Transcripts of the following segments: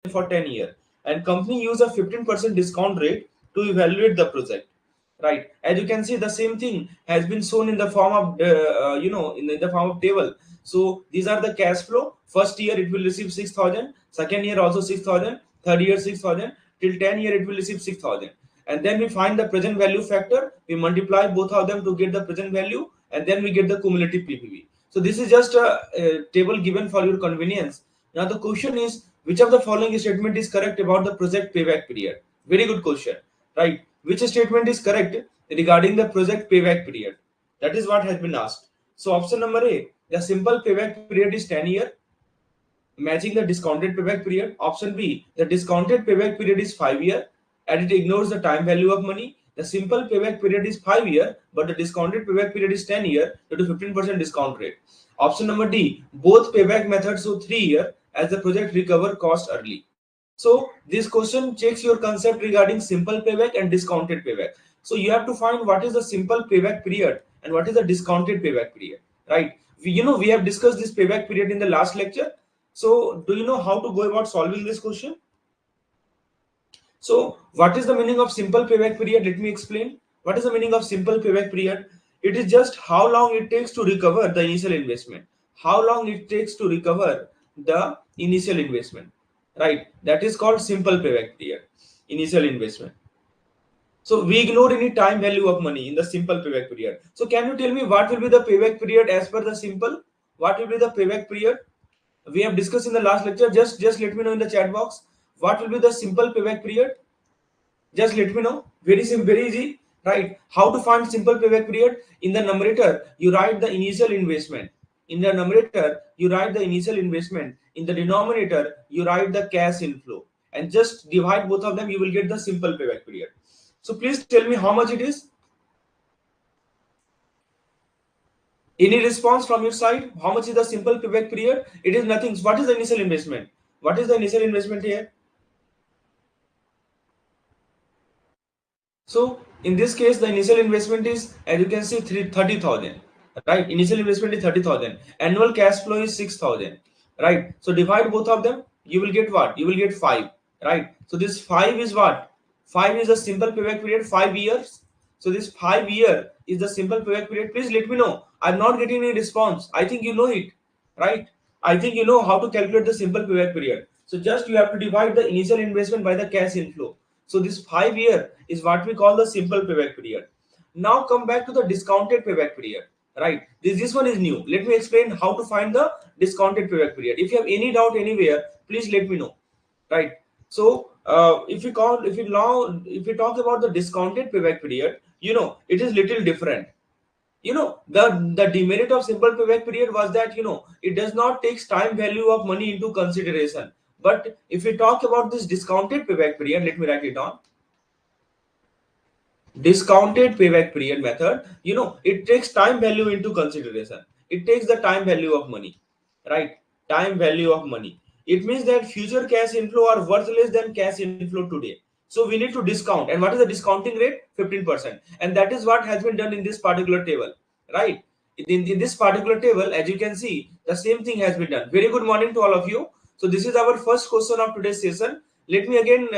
for 10 years, and company use a 15% discount rate to evaluate the project, right? As you can see, the same thing has been shown in the form of in the form of table. So these are the cash flow. First year it will receive 6,000, second year also 6,000, third year 6,000, till 10 year it will receive 6,000. And then we find the present value factor, we multiply both of them to get the present value, and then we get the cumulative PPV. So this is just a table given for your convenience. Now the question is, which of the following statement is correct about the project payback period? Very good question, right? Which statement is correct regarding the project payback period? That is what has been asked. So option number A, the simple payback period is 10 years, matching the discounted payback period. Option B, the discounted payback period is 5 years and it ignores the time value of money. The simple payback period is 5 years, but the discounted payback period is 10 years due to 15% discount rate. Option number D, both payback methods show 3 years as the project recover cost early. So this question checks your concept regarding simple payback and discounted payback. So you have to find what is the simple payback period and what is the discounted payback period, right? We have discussed this payback period in the last lecture. So do you know how to go about solving this question? So what is the meaning of simple payback period? Let me explain. What is the meaning of simple payback period? It is just how long it takes to recover the initial investment. How long it takes to recover the initial investment, right? That is called simple payback period, initial investment. So we ignore any time value of money in the simple payback period. So can you tell me what will be the payback period as per the simple? What will be the payback period? We have discussed in the last lecture. Just let me know in the chat box what will be the simple payback period. Just let me know. Very simple, very easy, right? How to find simple payback period? In the numerator you write the initial investment. In the numerator you write the initial investment. In the denominator you write the cash inflow, and just divide both of them, you will get the simple payback period. So please tell me how much it is. Any response from your side? How much is the simple payback period? It is nothing. What is the initial investment? What is the initial investment here? So in this case, the initial investment is, as you can see, 30,000, right? Initial investment is 30,000. Annual cash flow is 6,000, right? So divide both of them, you will get what? You will get 5, right? So this 5 is what? 5 is a simple payback period, 5 years. So this 5 year is the simple payback period. Please let me know. I'm not getting any response. I think you know it, right? I think you know how to calculate the simple payback period. So just you have to divide the initial investment by the cash inflow. So this 5 year is what we call the simple payback period. Now come back to the discounted payback period, right? This one is new. Let me explain how to find the discounted payback period. If you have any doubt anywhere, please let me know, right? So if you talk about the discounted payback period, it is little different. The demerit of simple payback period was that it does not take time value of money into consideration. But if we talk about this discounted payback period, let me write it down. Discounted payback period method, it takes time value into consideration. It takes the time value of money, right? Time value of money. It means that future cash inflow are worth less than cash inflow today. So we need to discount. And what is the discounting rate? 15%. And that is what has been done in this particular table, right? In this particular table, as you can see, the same thing has been done. Very good morning to all of you. So this is our first question of today's session. Let me again,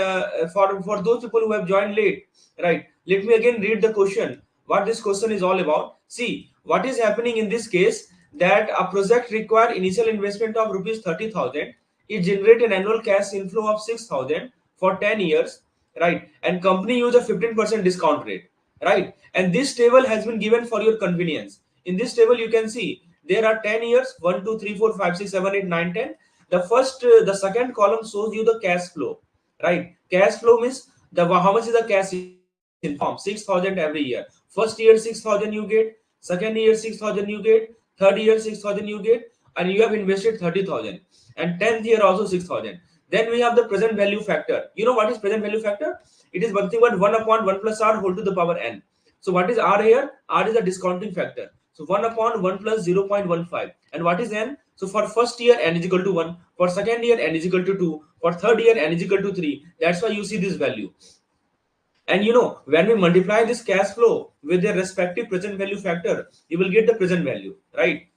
for those people who have joined late, right? Let me again read the question. What this question is all about. See, what is happening in this case, that a project require initial investment of rupees 30,000. It generate an annual cash inflow of 6,000 for 10 years, right? And company use a 15% discount rate, right? And this table has been given for your convenience. In this table, you can see there are 10 years, 1, 2, 3, 4, 5, 6, 7, 8, 9, 10. The second column shows you the cash flow, right? Cash flow means how much is the cash in form? 6,000 every year. First year 6,000 you get, second year 6,000 you get, third year 6,000 you get, and you have invested 30,000, and 10th year also 6,000. Then we have the present value factor. You know what is present value factor? It is nothing but 1 upon 1 plus r whole to the power n. So what is r here? R is a discounting factor. So 1 upon 1 plus 0.15. And what is n? So for first year n is equal to 1, for second year n is equal to 2, for third year n is equal to 3. That's why you see this value. And when we multiply this cash flow with their respective present value factor, you will get the present value, right?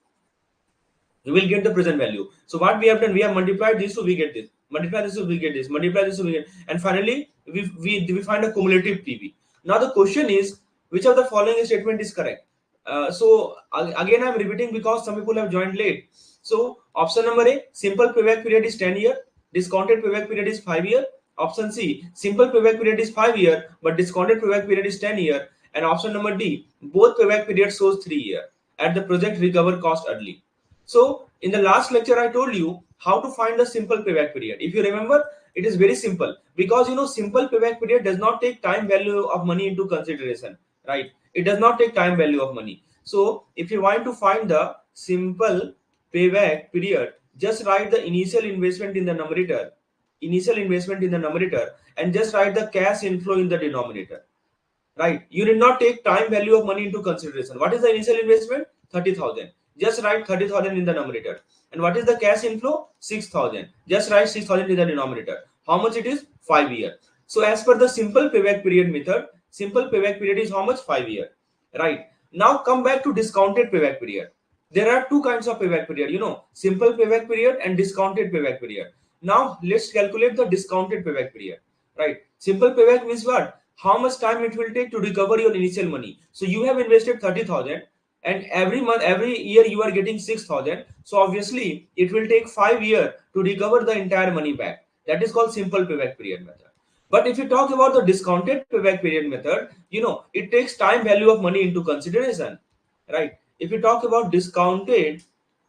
You will get the present value. So what we have done, we have multiplied this, so we get this. multiply this, we get this, multiply this, we get, and finally we find a cumulative PV. Now the question is, which of the following statement is correct? Again I'm repeating because some people have joined late. So option number A, simple payback period is 10 year, discounted payback period is 5 year. Option C, simple payback period is 5 year but discounted payback period is 10 year. And option number D, both payback periods shows 3 year at the project recover cost early. So in the last lecture I told you how to find the simple payback period. If you remember, it is very simple, because simple payback period does not take time value of money into consideration, right? It does not take time value of money. So if you want to find the simple payback period, just write the initial investment in the numerator, and just write the cash inflow in the denominator, right? You did not take time value of money into consideration. What is the initial investment? 30,000. Just write 30,000 in the numerator. And what is the cash inflow? 6,000. Just write 6,000 in the denominator. How much it is? 5 years. So as per the simple payback period method, simple payback period is how much? 5 years, right? Now come back to discounted payback period. There are two kinds of payback period, simple payback period and discounted payback period. Now let's calculate the discounted payback period, right? Simple payback means what? How much time it will take to recover your initial money. So you have invested 30,000 and every month, every year you are getting 6,000. So obviously it will take 5 years to recover the entire money back. That is called simple payback period method. But if you talk about the discounted payback period method, it takes time value of money into consideration, right? If you talk about discounted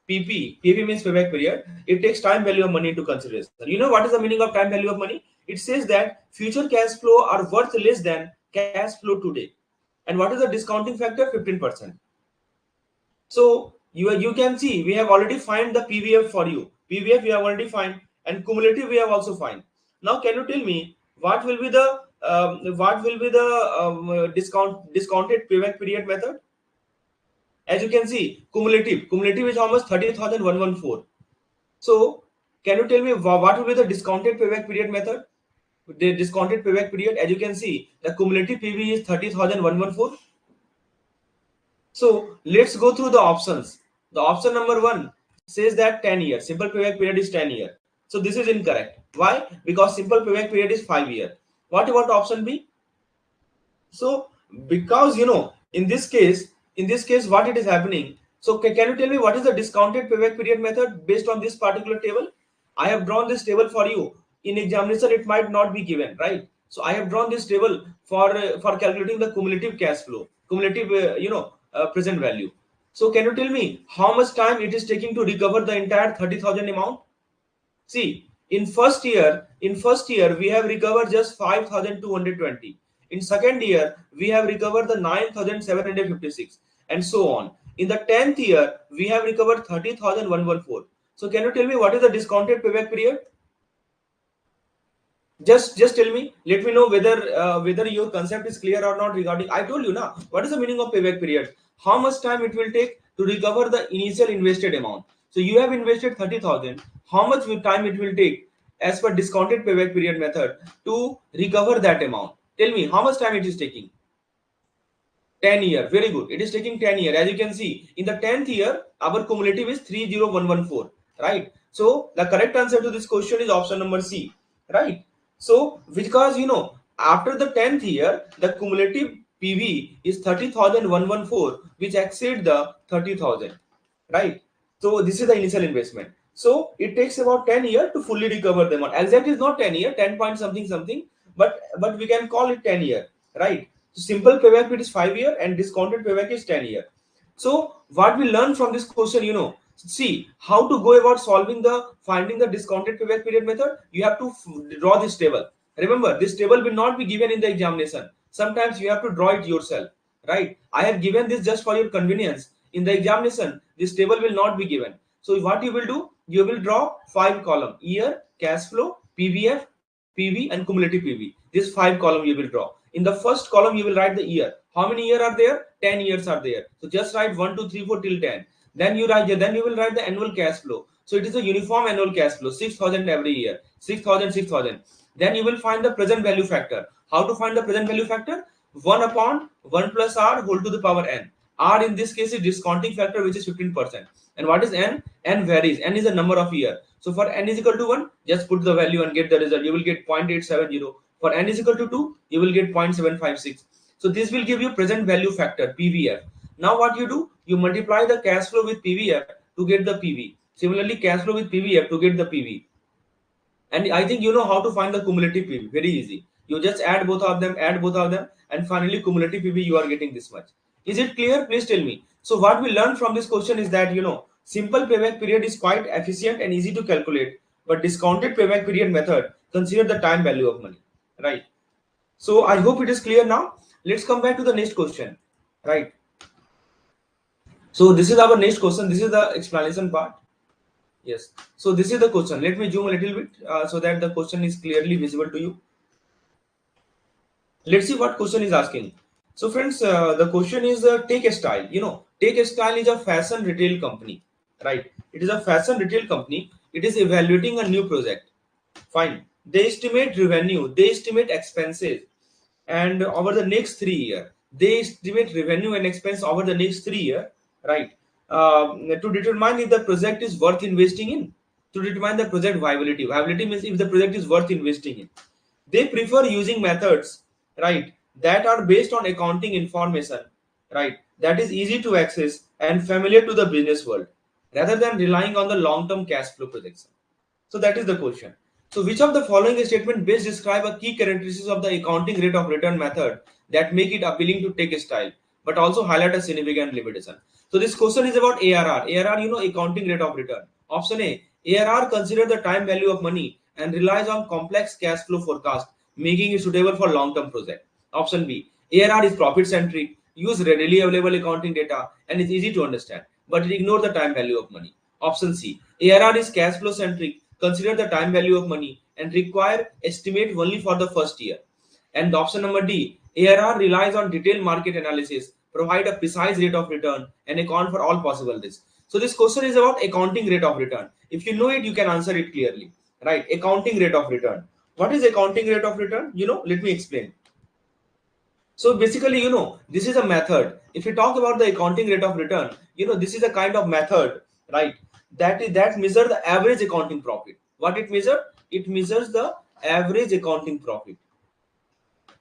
PP means payback period, it takes time value of money into consideration. You know what is the meaning of time value of money? It says that future cash flow are worth less than cash flow today. And what is the discounting factor? 15%. So you can see we have already find the PVF for you. PVF we have already find, and cumulative we have also find. Now can you tell me what will be the discounted payback period method? As you can see, cumulative is how much? 30,114. So can you tell me what will be the discounted payback period method? The discounted payback period, as you can see, the cumulative PV is 30,114. So let's go through the options. The option number 1 says that 10 years. Simple payback period is 10 years. So this is incorrect. Why? Because simple payback period is 5 years. What about option B? So because in this case what it is happening. So can you tell me what is the discounted payback period method based on this particular table? I have drawn this table for you. In examination it might not be given, right? So I have drawn this table for calculating the cumulative cash flow, cumulative present value. So can you tell me how much time it is taking to recover the entire 30,000 amount? See, in first year we have recovered just 5,220. In second year we have recovered the 9,756, and so on. In the 10th year we have recovered 30,114. So can you tell me what is the discounted payback period? Just tell me, let me know whether your concept is clear or not regarding. I told you now what is the meaning of payback period. How much time it will take to recover the initial invested amount. So you have invested 30,000. How much time it will take as per discounted payback period method to recover that amount? Tell me how much time it is taking. 10 year. Very good. It is taking 10 year. As you can see, in the 10th year our cumulative is 30114, right? So the correct answer to this question is option number C, right? So because after the 10th year the cumulative PV is 30,114, which exceed the 30,000, right? So this is the initial investment. So it takes about 10 years to fully recover the amount. Exact is not 10 year, 10 point something something, but we can call it 10 year, right? So simple payback period is 5 year and discounted payback is 10 year. So what we learn from this question, see how to go about finding the discounted payback period method. You have to draw this table. Remember, this table will not be given in the examination. Sometimes you have to draw it yourself, right? I have given this just for your convenience. In the examination, this table will not be given. So what you will do, you will draw 5 column: year, cash flow, PVF, PV, and cumulative PV. This 5 column you will draw. In the first column you will write the year. How many years are there? 10 years are there. So just write 1 2 3 4 till 10. Then you will write the annual cash flow. So it is a uniform annual cash flow, 6,000 every year, 6,000 6,000. Then you will find the present value factor. How to find the present value factor? 1 upon 1 plus r whole to the power n. R in this case is discounting factor, which is 15%. And what is n? N varies. N is the number of year. So for n is equal to 1, just put the value and get the result. You will get 0.870. For n is equal to 2, you will get 0.756. So this will give you present value factor, PVF. Now what you do? You multiply the cash flow with PVF to get the PV. Similarly, cash flow with PVF to get the PV. And I think you know how to find the cumulative PV. Very easy. You just add both of them, and finally cumulative PV you are getting this much. Is it clear? Please tell me. So what we learned from this question is that simple payback period is quite efficient and easy to calculate, but discounted payback period method consider the time value of money. Right. So I hope it is clear now. Let's come back to the next question. Right. So this is our next question. This is the explanation part. Yes. So this is the question. Let me zoom a little bit so that the question is clearly visible to you. Let's see what question is asking. So friends, the question is Take a Style. Take a Style is a fashion retail company, right? It is a fashion retail company. It is evaluating a new project. Fine. They estimate revenue. They estimate expenses, and over the next 3 year, they estimate revenue and expense over the next 3 year, right? To determine if the project is worth investing in. To determine the project viability. Viability means if the project is worth investing in. They prefer using methods, right, that are based on accounting information, right, that is easy to access and familiar to the business world, rather than relying on the long term cash flow projection. So that is the question. So which of the following statement best describe a key characteristics of the accounting rate of return method that make it appealing to Take a Style, but also highlight a significant limitation? So this question is about ARR. ARR, accounting rate of return. Option A, ARR consider the time value of money and relies on complex cash flow forecast, making it suitable for long-term project. Option B, ARR is profit-centric, use readily available accounting data, and is easy to understand, but it ignores the time value of money. Option C, ARR is cash flow centric, consider the time value of money, and require estimate only for the first year. And option number D, ARR relies on detailed market analysis, provide a precise rate of return, and account for all possible risks. So this question is about accounting rate of return. If you know it, you can answer it clearly. Right? Accounting rate of return. What is accounting rate of return? Let me explain. So basically, this is a method. If you talk about the accounting rate of return, this is a kind of method, right? That measure the average accounting profit. What it measures? It measures the average accounting profit,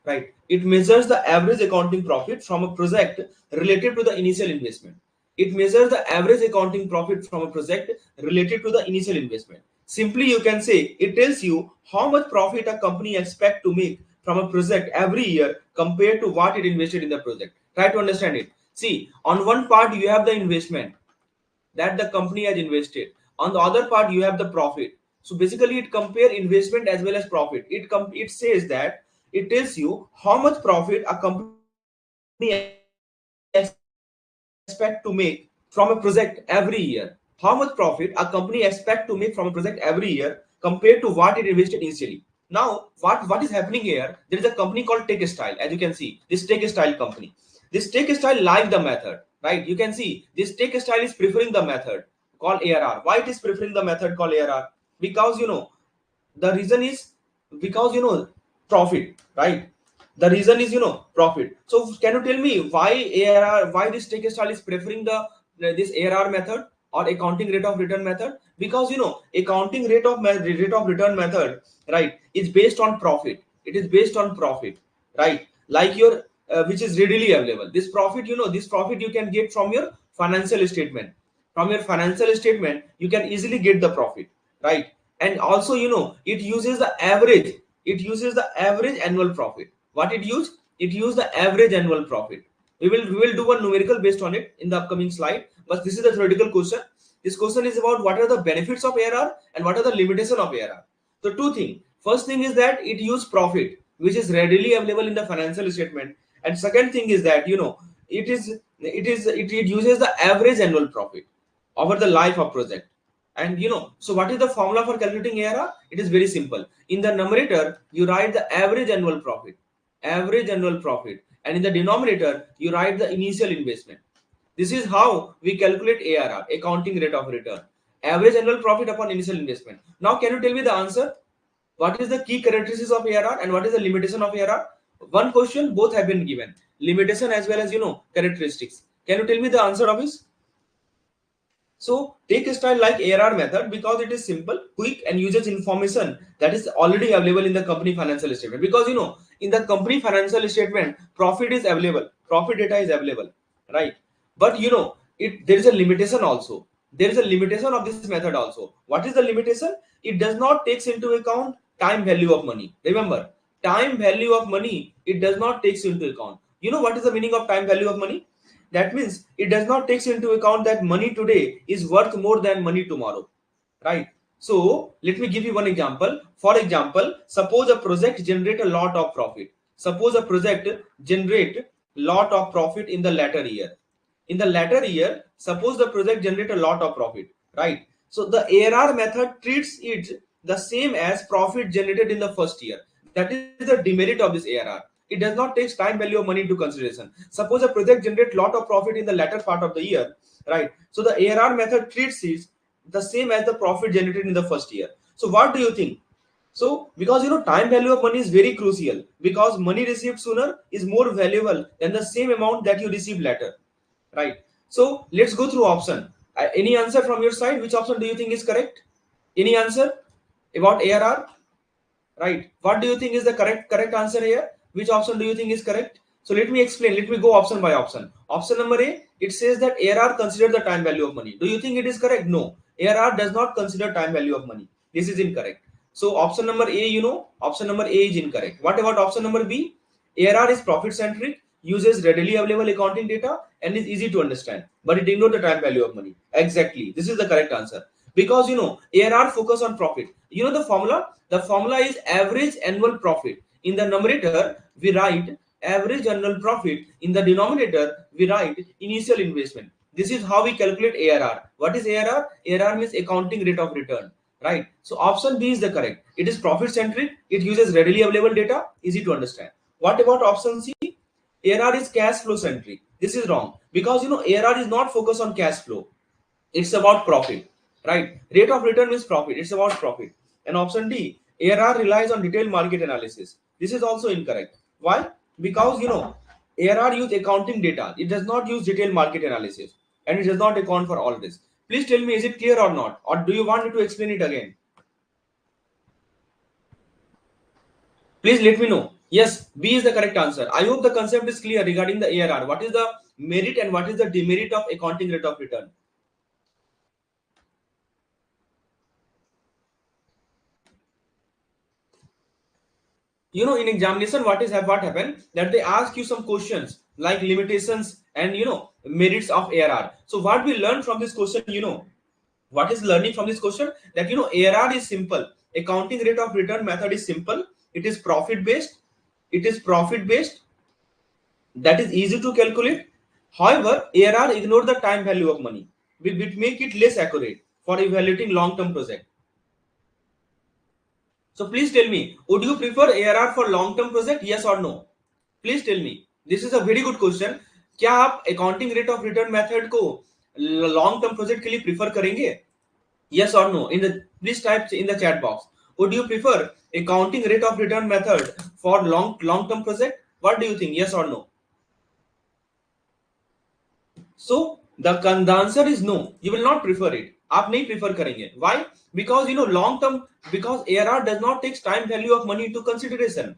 right? It measures the average accounting profit from a project related to the initial investment. It measures the average accounting profit from a project related to the initial investment. Simply, you can say it tells you how much profit a company expect to make from a project every year compared to what it invested in the project. Try to understand it. See, on one part you have the investment that the company has invested. On the other part, you have the profit. So basically, it compare investment as well as profit. It says that it tells you how much profit a company expect to make from a project every year. How much profit a company expect to make from a project every year compared to what it invested initially. Now, what is happening here? There is a company called Take a Style. As you can see, this Take a Style company. This Take a Style like the method, right? You can see this Take a Style is preferring the method called ARR. Why it is preferring the method called ARR? Because the reason is because profit, right? The reason is profit. So can you tell me why this Take a Style is preferring this ARR method or accounting rate of return method? Because accounting rate of return method, right, is based on profit. It is based on profit, right? Like your which is readily available. This profit you can get from your financial statement. From your financial statement, you can easily get the profit, right? And also it uses the average. It uses the average annual profit. What it use the average annual profit. We will do one numerical based on it in the upcoming slide, but this is the theoretical question. This question is about what are the benefits of ARR and what are the limitation of ARR. So two things. First thing is that it use profit which is readily available in the financial statement, and second thing is that it uses the average annual profit over the life of project. And so what is the formula for calculating ARR? It is very simple. In the numerator, you write the average annual profit, and in the denominator, you write the initial investment. This is how we calculate ARR, accounting rate of return. Average annual profit upon initial investment. Now, can you tell me the answer? What is the key characteristics of ARR and what is the limitation of ARR? One question, both have been given. Limitation as well as characteristics. Can you tell me the answer of this? So take a style like ARR method because it is simple, quick, and uses information that is already available in the company financial statement. Because in the company financial statement, profit is available, profit data is available, right? But there is a limitation also. There is a limitation of this method also. What is the limitation? It does not takes into account time value of money. Remember, time value of money, it does not takes into account. You know what is the meaning of time value of money? That means it does not takes into account that money today is worth more than money tomorrow, right? So let me give you one example. For example, suppose a project generate a lot of profit. Suppose a project generate lot of profit in the latter year. In the latter year, suppose the project generate a lot of profit, right? So the ARR method treats it the same as profit generated in the first year. That is the demerit of this ARR. It does not take time value of money into consideration. Suppose a project generate lot of profit in the latter part of the year, right? So the ARR method treats it the same as the profit generated in the first year. So what do you think? So because time value of money is very crucial, because money received sooner is more valuable than the same amount that you receive later, right? So let's go through option. Any answer from your side? Which option do you think is correct? Any answer about ARR? Right. What do you think is the correct answer here? Which option do you think is correct? So let me explain. Let me go option by option. Option number A, it says that ARR consider the time value of money. Do you think it is correct? No. ARR does not consider time value of money. This is incorrect. So option number A, option number A is incorrect. What about option number B? ARR is profit centric, uses readily available accounting data, and is easy to understand, but it ignores the time value of money. Exactly. This is the correct answer. Because ARR focus on profit. You know the formula? The formula is average annual profit. In the numerator, we write average annual profit. In the denominator, we write initial investment. This is how we calculate ARR. What is ARR? ARR means accounting rate of return, right? So option B is the correct. It is profit centric. It uses readily available data, easy to understand. What about option C? ARR is cash flow centric. This is wrong because ARR is not focused on cash flow. It's about profit, right? Rate of return is profit. It's about profit. And option D, ARR relies on detailed market analysis. This is also incorrect. Why? Because ARR use accounting data. It does not use detailed market analysis, and it does not account for all this. Please tell me, is it clear or not? Or do you want me to explain it again? Please let me know. Yes, B is the correct answer. I hope the concept is clear regarding the ARR. What is the merit and what is the demerit of accounting rate of return? In examination, what happened that they ask you some questions like limitations and merits of ARR. So what we learned from this question, what is learning from this question, that ARR is simple, accounting rate of return method is simple, it is profit based, that is easy to calculate. However, ARR ignore the time value of money, which make it less accurate for evaluating long term project. So please tell me, would you prefer ARR for long term project? Yes or no? Please tell me. This is a very good question. क्या आप accounting rate of return method को long term project के लिए prefer करेंगे? Yes or no? Please type in the chat box. Would you prefer accounting rate of return method for long term project? What do you think? Yes or no? So the answer is no. You will not prefer it. आप नहीं prefer करेंगे. Why? Because long term, because ARR does not take time value of money into consideration,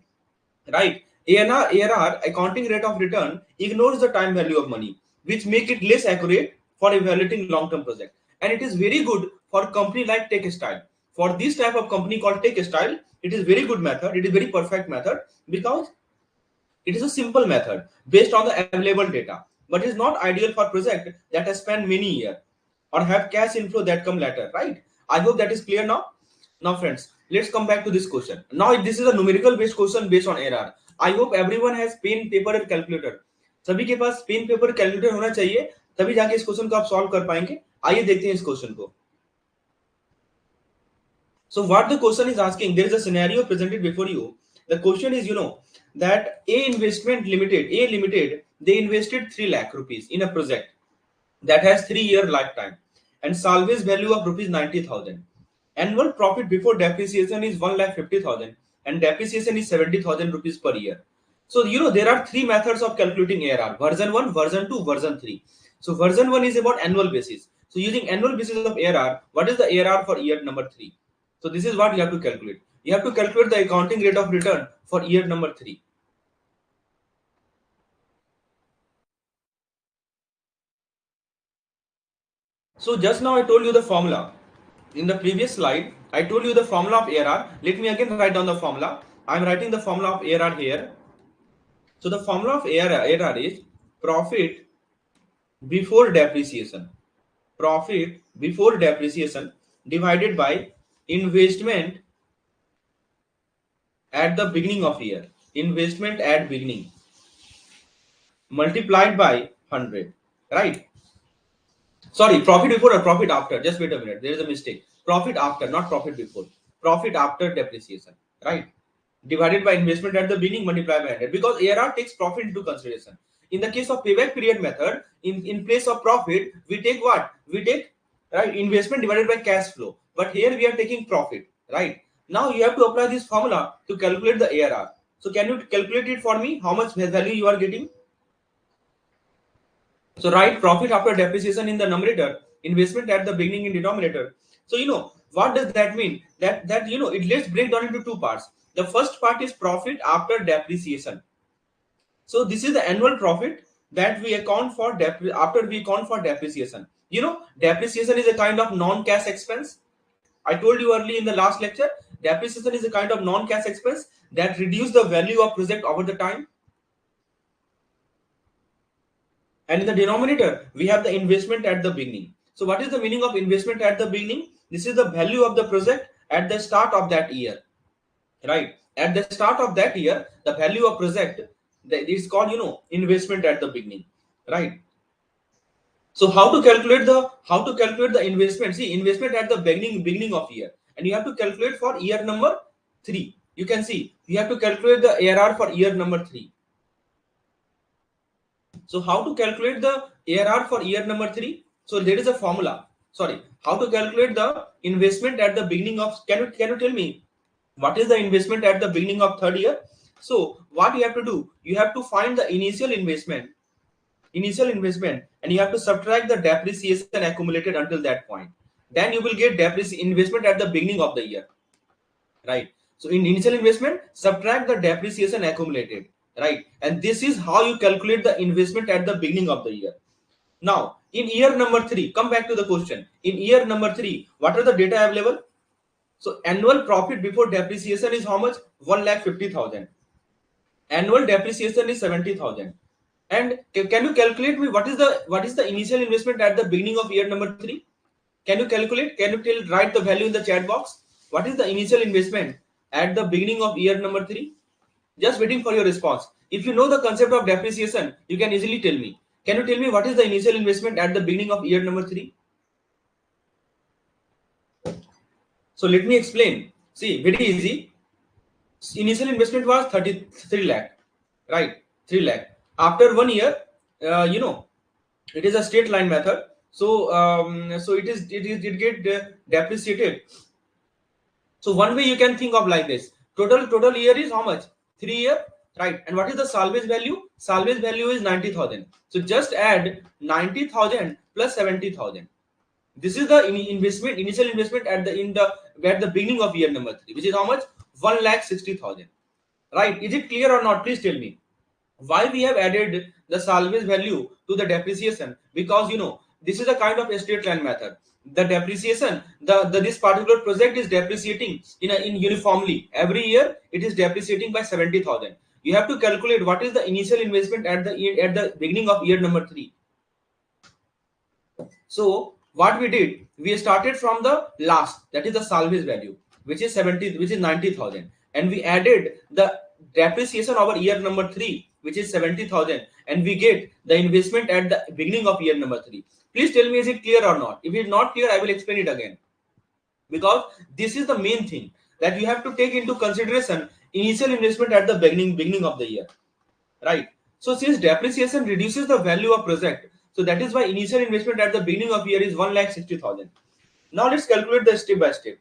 right? ARR, accounting rate of return, ignores the time value of money, which make it less accurate for evaluating long term project. And it is very good for company like TechStyle. For this type of company called TechStyle, it is very good method. It is very perfect method because it is a simple method based on the available data, but it is not ideal for project that has spent many years or have cash inflow that come later, right? I hope that is clear now. Now, friends, let's come back to this question. Now, this is a numerical based question based on error. I hope everyone has pen, paper and calculator. सभी के पास pen paper calculator होना चाहिए, तभी जाके इस question को आप solve कर पाएंगे. आइए देखते हैं इस क्वेश्चन को. So what the question is asking, there is a scenario presented before you. The question is, that A Limited, they invested 3 lakh rupees in a project that has 3-year lifetime and salvage value of rupees 90,000. Annual profit before depreciation is 1,50,000 and depreciation is 70,000 rupees per year. So, there are 3 methods of calculating ARR: version 1, version 2, version 3. So version 1 is about annual basis. So using annual basis of ARR, what is the ARR for year number 3? So this is what you have to calculate. You have to calculate the accounting rate of return for year number 3. So just now I told you the formula. In the previous slide, I told you the formula of ARR. Let me again write down the formula. I am writing the formula of ARR here. So the formula of ARR is profit before depreciation. Profit before depreciation divided by investment at the beginning of year. Investment at beginning multiplied by 100. Right? Sorry, profit before or profit after. Just wait a minute. There is a mistake. Profit after, not profit before. Profit after depreciation. Right? Divided by investment at the beginning multiplied by 100, because ARR takes profit into consideration. In the case of payback period method, in place of profit, we take what? We take, right, investment divided by cash flow. But here we are taking profit, right? Now you have to apply this formula to calculate the ARR. So can you calculate it for me? How much value you are getting? So write profit after depreciation in the numerator, investment at the beginning in denominator. So what does that mean? That it, let's break down into two parts. The first part is profit after depreciation. So this is the annual profit that we account for after we account for depreciation. Depreciation is a kind of non-cash expense. I told you early in the last lecture, depreciation is a kind of non-cash expense that reduce the value of project over the time. And in the denominator, we have the investment at the beginning. So what is the meaning of investment at the beginning? This is the value of the project at the start of that year, right? At the start of that year, the value of project is called, investment at the beginning, right? So how to calculate the investment? See, investment at the beginning of year, and you have to calculate for year number 3. You can see you have to calculate the ARR for year number 3. So how to calculate the ARR for year number 3? So there is a formula. Sorry, how to calculate the investment at the beginning of? Can you tell me what is the investment at the beginning of third year? So what you have to do? You have to find the initial investment, and you have to subtract the depreciation accumulated until that point. Then you will get investment at the beginning of the year, right? So in initial investment, subtract the depreciation accumulated, right? And this is how you calculate the investment at the beginning of the year. Now in year number 3, come back to the question. In year number 3, what are the data available? So annual profit before depreciation is how much? 1,50,000. Annual depreciation is 70,000. And can you calculate me what is the initial investment at the beginning of year number 3? Can you calculate? Can you write the value in the chat box? What is the initial investment at the beginning of year number 3? Just waiting for your response. If you know the concept of depreciation, you can easily tell me. Can you tell me what is the initial investment at the beginning of year number 3? So let me explain. See, very easy. Initial investment was 33 lakh, right? 3 lakh. After 1 year, it is a straight line method. So it get depreciated. So one way you can think of like this: total year is how much? 3 year, right? And what is the salvage value? Salvage value is 90,000. So just add 90,000 plus 70,000. This is the initial investment at the beginning of year number 3, which is how much? 1,60,000. Right? Is it clear or not? Please tell me. Why we have added the salvage value to the depreciation? Because this is a kind of straight line method. The depreciation, this particular project is depreciating in uniformly every year. It is depreciating by 70,000. You have to calculate what is the initial investment at the beginning of year number 3. So what we did, we started from the last, that is the salvage value, which is 90,000, and we added the depreciation over year number 3, which is 70,000, and we get the investment at the beginning of year number 3. Please tell me, is it clear or not? If it is not clear, I will explain it again, because this is the main thing that you have to take into consideration: initial investment at the beginning of the year, right? So since depreciation reduces the value of project, so that is why initial investment at the beginning of year is 1,60,000. Now let's calculate the step by step,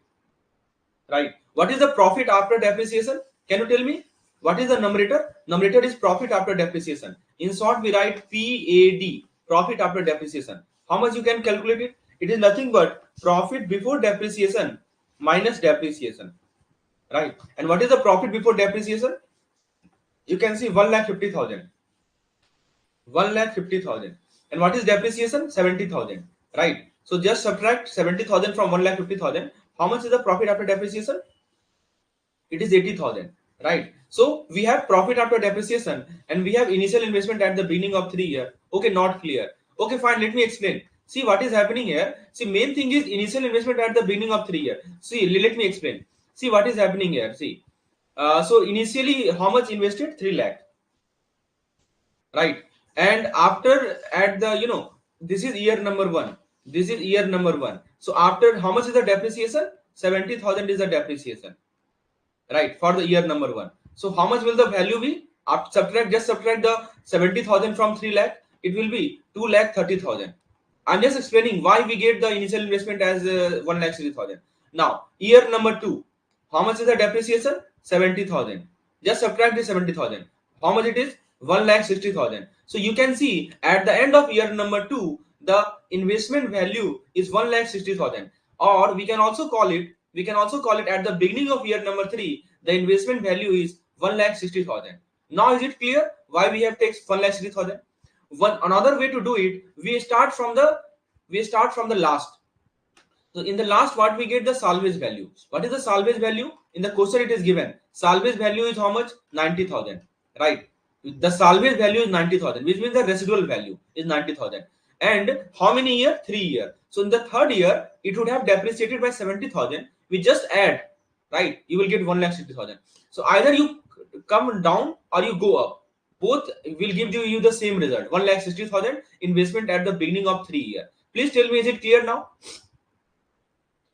right? What is the profit after depreciation? Can you tell me what is the numerator? Numerator is profit after depreciation. In short, we write PAD, profit after depreciation. How much you can calculate it? It is nothing but profit before depreciation minus depreciation, right? And what is the profit before depreciation? You can see 1,50,000. 1,50,000. And what is depreciation? 70,000, right? So just subtract 70,000 from 1,50,000. How much is the profit after depreciation? It is 80,000, right? So we have profit after depreciation and we have initial investment at the beginning of 3 years. Okay, not clear. Okay, fine. Let me explain. See what is happening here. See, main thing is initial investment at the beginning of 3 years. See, let me explain. See what is happening here. See, so initially how much invested? 3 lakh, right? And after at the this is year number one. This is year number one. So after how much is the depreciation? 70,000 is the depreciation, right, for the year number one. So how much will the value be? Just subtract the 70,000 from 3 lakh. It will be 2,30,000. I'm just explaining why we get the initial investment as 1,60,000. Now year number two, how much is the depreciation? 70,000. Just subtract the 70,000. How much it is? 1,60,000. So you can see at the end of year number two, the investment value is 1,60,000. Or we can also call it at the beginning of year number three, the investment value is 1,60,000. Now is it clear why we have taken 1,60,000? One another way to do it, we start from the last. So in the last, what we get? The salvage value. What is the salvage value? In the question it is given. Salvage value is how much? 90,000. Right. The salvage value is 90,000, which means the residual value is 90,000. And how many year? 3 year. So in the third year, it would have depreciated by 70,000. We just add, right? You will get 1,60,000. So either you come down or you go up. Both will give you the same result. 1,60,000 investment at the beginning of 3 year. Please tell me, is it clear now?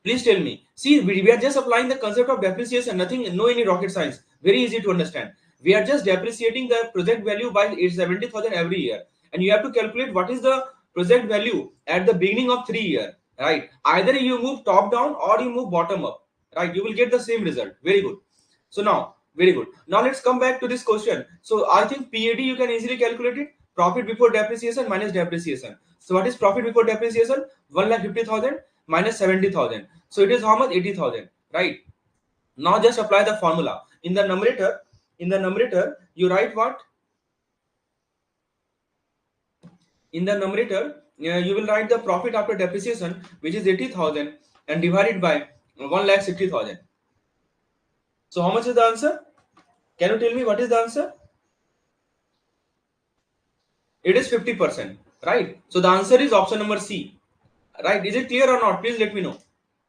Please tell me. See, we are just applying the concept of depreciation. Nothing, no any rocket science. Very easy to understand. We are just depreciating the project value by 70,000 every year, and you have to calculate what is the project value at the beginning of 3 year. Right? Either you move top down or you move bottom up. Right? You will get the same result. Very good. So now, very good. Now let's come back to this question. So I think PAD you can easily calculate it. Profit before depreciation minus depreciation. So what is profit before depreciation? 1,50,000 minus 70,000. So it is how much? 80,000. Right? Now just apply the formula. In the numerator, you write what? In the numerator, you will write the profit after depreciation, which is 80,000, and divide it by 1,60,000. So how much is the answer? Can you tell me what is the answer? It is 50%, right? So the answer is option number C, right? Is it clear or not? Please let me know.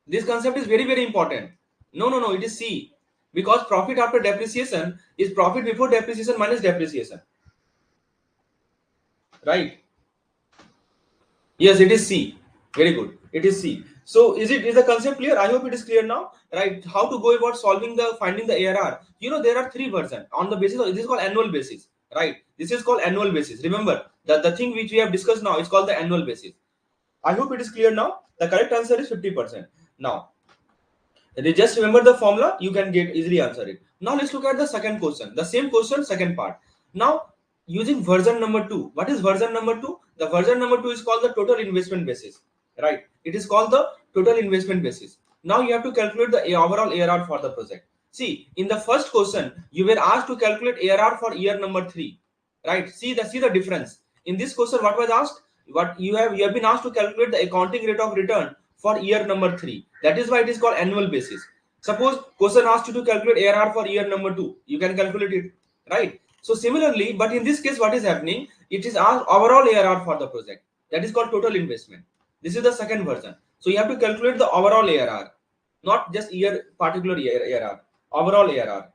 This concept is very, very important. No, it is C, because profit after depreciation is profit before depreciation minus depreciation, right? Yes, it is C. Very good. It is C. So is the concept clear? I hope it is clear now, right? How to go about finding the ARR? There are three versions on the basis of this is called annual basis, right? This is called annual basis. Remember that the thing which we have discussed now is called the annual basis. I hope it is clear now. The correct answer is 50%. Now, just remember the formula. You can get easily answer it. Now let's look at the second question. The same question, second part. Now using version number 2. What is version number 2? The version number 2 is called the total investment basis, right? It is called the total investment basis. Now you have to calculate the overall ARR for the project. See, in the first question, you were asked to calculate ARR for year number 3, right? See the difference. In this question, what was asked? What you have been asked to calculate the accounting rate of return for year number 3. That is why it is called annual basis. Suppose question asked you to calculate ARR for year number 2, you can calculate it, right? So similarly, but in this case, what is happening? It is our overall ARR for the project. That is called total investment. This is the second version. So you have to calculate the overall ARR, not just particular year ARR, overall ARR.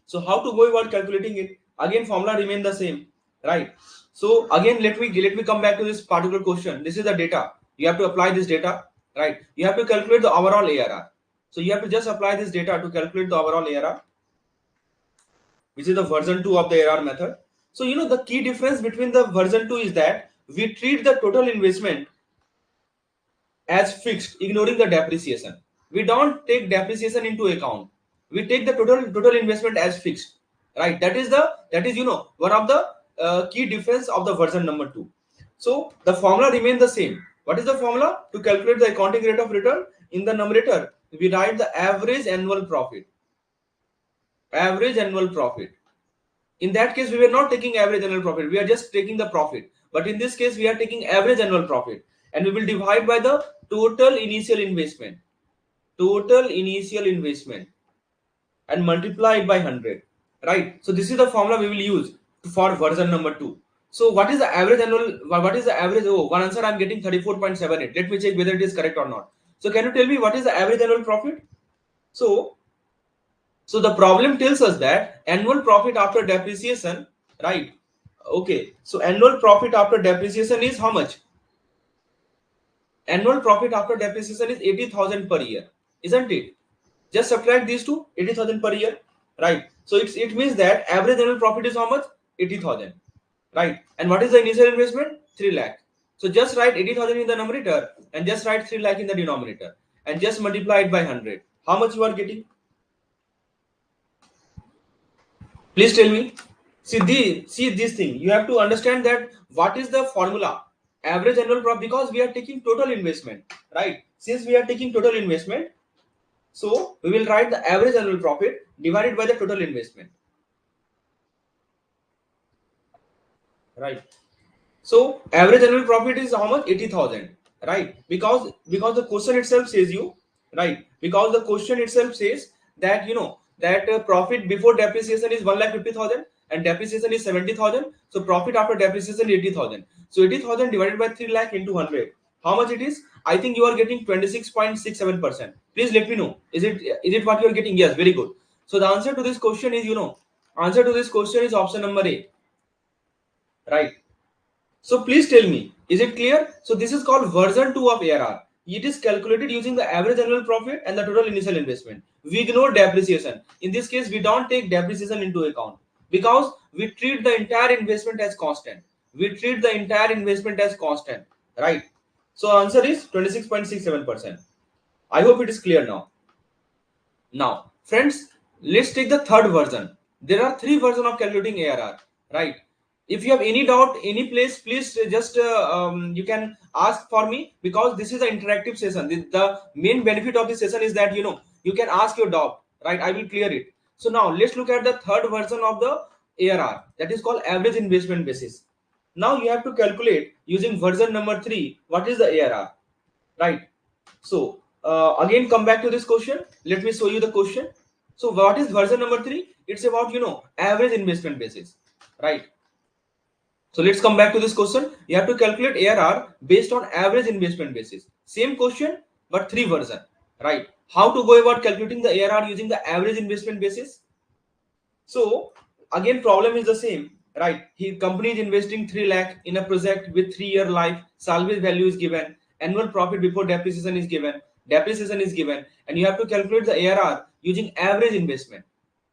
So how to go about calculating it? Again, formula remain the same, right? So again, let me come back to this particular question. This is the data. You have to apply this data, right? You have to calculate the overall ARR. So you have to just apply this data to calculate the overall ARR, which is the version 2 of the ARR method. So the key difference between the version 2 is that we treat the total investment as fixed, ignoring the depreciation. We don't take depreciation into account. We take the total investment as fixed, right? That is one of the key difference of the version number 2. So the formula remains the same. What is the formula to calculate the accounting rate of return? In the numerator, we write the average annual profit. Average annual profit. In that case, we were not taking average annual profit. We are just taking the profit. But in this case, we are taking average annual profit, and we will divide by the total initial investment. Total initial investment, and multiply it by 100. Right. So this is the formula we will use for version number 2. So what is the average annual? What is the average? Oh, one answer I'm getting 34.78. Let me check whether it is correct or not. So can you tell me what is the average annual profit? So the problem tells us that annual profit after depreciation, right? Okay. So annual profit after depreciation is how much? Annual profit after depreciation is 80,000 per year, isn't it? Just subtract these two, 80,000 per year, right? So it means that average annual profit is how much? 80,000, right? And what is the initial investment? 3 lakh. So just write 80,000 in the numerator and just write 3 lakh in the denominator and just multiply it by 100. How much you are getting? Please tell me. See this thing. You have to understand that what is the formula? Average annual profit, because we are taking total investment, right? Since we are taking total investment, so we will write the average annual profit divided by the total investment, right? So average annual profit is how much? 80,000, right? Because the question itself says you, right? Because the question itself says that that profit before depreciation is 1,50,000 and depreciation is 70,000. So profit after depreciation is 80,000. So 80,000 divided by 3 lakh into 100. How much it is? I think you are getting 26.67%. Please let me know. Is it what you are getting? Yes, very good. So the answer to this question is answer to this question is option number A, right? So please tell me, is it clear? So this is called version 2 of ARR. It is calculated using the average annual profit and the total initial investment. We ignore depreciation. In this case, we don't take depreciation into account because we treat the entire investment as constant. We treat the entire investment as constant, right? So answer is 26.67%. I hope it is clear now. Now, friends, let's take the third version. There are three versions of calculating ARR, right? If you have any doubt, any place, please just you can ask for me, because this is an interactive session. The main benefit of this session is that you can ask your doubt, right? I will clear it. So now let's look at the third version of the ARR, that is called average investment basis. Now you have to calculate using version number 3 what is the ARR, right? So again, come back to this question. Let me show you the question. So what is version number 3? It's about average investment basis, right? So let's come back to this question. You have to calculate ARR based on average investment basis. Same question but 3 version, right? How to go about calculating the ARR using the average investment basis? So again, problem is the same, right? Company is investing 3 lakh in a project with 3-year life. Salvage value is given. Annual profit before depreciation is given. Depreciation is given, and you have to calculate the ARR using average investment.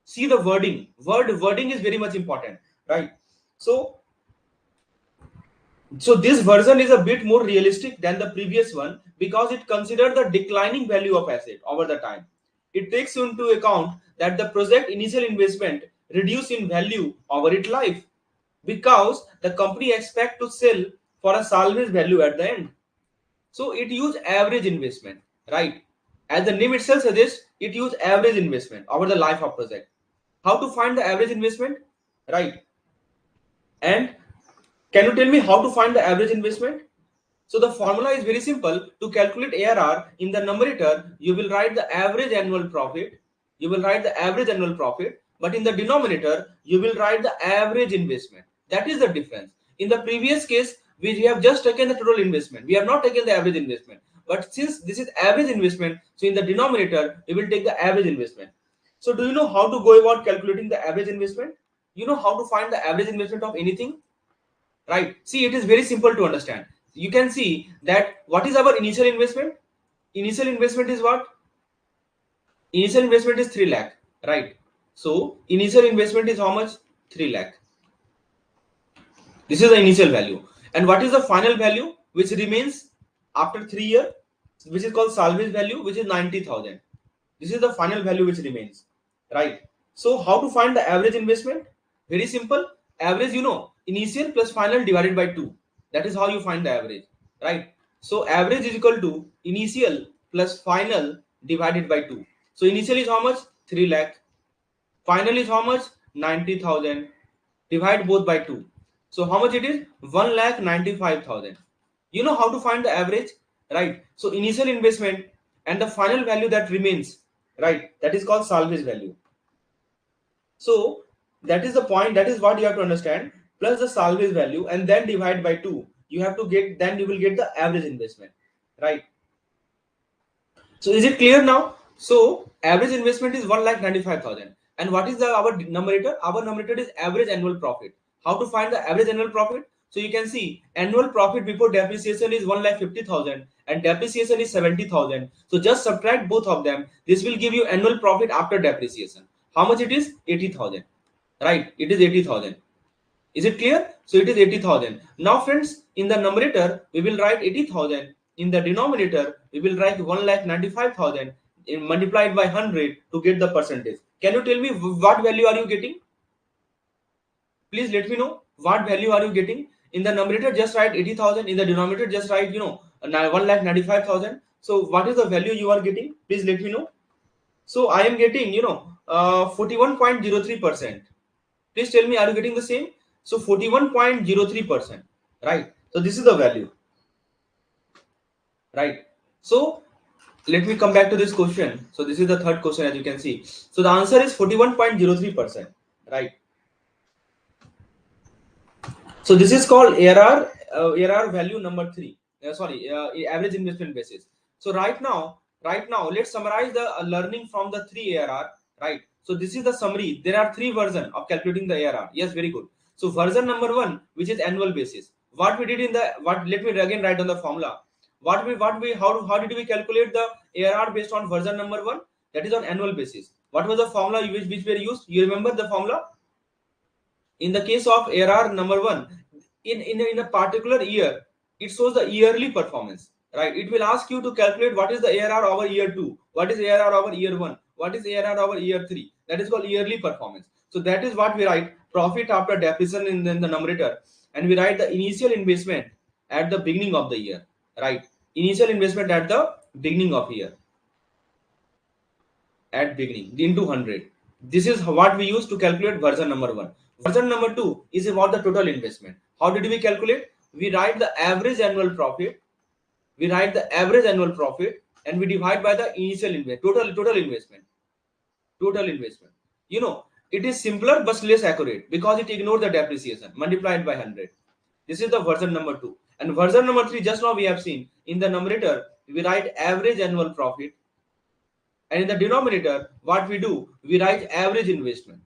See the wording. Wording is very much important, right? So this version is a bit more realistic than the previous one because it considers the declining value of asset over the time. It takes into account that the project initial investment reduce in value over its life because the company expect to sell for a salvage value at the end. So it use average investment, right? As the name itself suggests, it use average investment over the life of project. How to find the average investment, right? And can you tell me how to find the average investment? So the formula is very simple. To calculate ARR, in the numerator, you will write the average annual profit. You will write the average annual profit. But in the denominator, you will write the average investment. That is the difference. In the previous case, we have just taken the total investment. We have not taken the average investment. But since this is average investment, so in the denominator, we will take the average investment. So do you know how to go about calculating the average investment? You know how to find the average investment of anything? Right? See, it is very simple to understand. You can see that what is our initial investment? Initial investment is what? Initial investment is 3 lakh, right? So initial investment is how much? 3 lakh. This is the initial value. And what is the final value which remains after 3 years, which is called salvage value, which is 90,000. This is the final value which remains, right? So how to find the average investment? Very simple. Average, initial plus final divided by 2. That is how you find the average, right? So average is equal to initial plus final divided by 2. So initial is how much? 3 lakh. Final is how much? 90,000. Divide both by 2. So how much it is? 1,95,000. You know how to find the average, right? So initial investment and the final value that remains, right? That is called salvage value. So that is the point. That is what you have to understand. Plus the salvage value and then divide by 2. You have to get, then you will get the average investment, right? So is it clear now? So average investment is 1,95,000. And what is the our numerator? Our numerator is average annual profit. How to find the average annual profit? So you can see annual profit before depreciation is 1,50,000 and depreciation is 70,000. So just subtract both of them. This will give you annual profit after depreciation. How much it is? 80,000. Right? It is 80,000. Is it clear? So it is 80,000. Now friends, in the numerator, we will write 80,000. In the denominator, we will write 1,95,000 multiplied by 100 to get the percentage. Can you tell me what value are you getting? Please let me know what value are you getting. In the numerator, just write 80,000. In the denominator, just write, 1,95,000. So what is the value you are getting? Please let me know. So I am getting, 41.03%. Please tell me, are you getting the same? So 41.03%, right? So this is the value, right? So let me come back to this question. So this is the third question, as you can see. So the answer is 41.03%, right? So this is called ARR value number three. Average investment basis. So right now, let's summarize the learning from the three ARR. Right. So this is the summary. There are three versions of calculating the ARR. Yes, very good. So version number one, which is annual basis. What we did in the what? Let me again write on the formula. How did we calculate the ARR based on version number one? That is on annual basis. What was the formula which were used? You remember the formula? In the case of ARR number one, in a particular year, it shows the yearly performance, right? It will ask you to calculate what is the ARR over year two, what is ARR over year one, what is ARR over year three. That is called yearly performance. So that is what we write profit after depreciation in the numerator, and we write the initial investment at the beginning of the year, right? Initial investment at the beginning of year, at beginning into 100. This is what we use to calculate version number one. Version number two is about the total investment. How did we calculate? We write the average annual profit. We write the average annual profit and we divide by the initial investment, total investment. Total investment. It is simpler but less accurate because it ignores the depreciation multiplied by 100. This is the version number two. And version number three, just now we have seen in the numerator, we write average annual profit, and in the denominator, what we do, we write average investment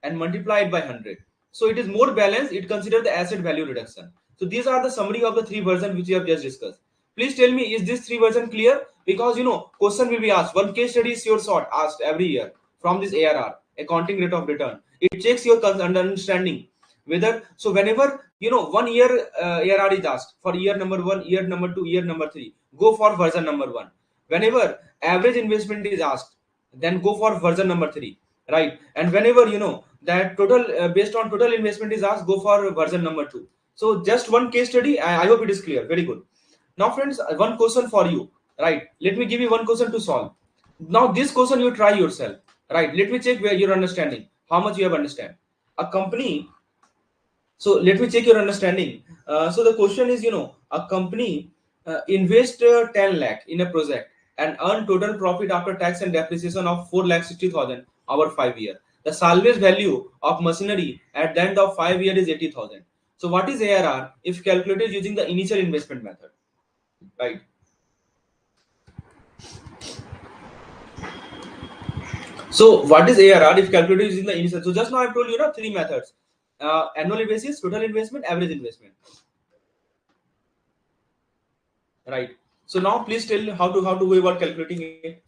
and multiply it by 100. So it is more balanced. It considers the asset value reduction. So these are the summary of the three versions which we have just discussed. Please tell me, is this three version clear? Because question will be asked. One case study is sure short asked every year from this ARR, accounting rate of return. It checks your understanding whether, so whenever 1 year ARR is asked for year number one, year number two, year number three, go for version number one. Whenever average investment is asked, then go for version number three, right? And whenever that total based on total investment is asked, go for version number two. So just one case study. I hope it is clear. Very good. Now friends, one question for you, right? Let me give you one question to solve. Now this question you try yourself, right? Let me check where your understanding, how much you have understand a company. So let me check your understanding. So the question is, a company invest 10 lakh in a project and earn total profit after tax and depreciation of 4,60,000 over 5 years. The salvage value of machinery at the end of 5 years is 80,000. So what is ARR if calculated using the initial investment method, right? So what is ARR if calculated using the initial? So just now I've told you, three methods: annual basis, total investment, average investment. Right. So now please tell how to go about calculating it.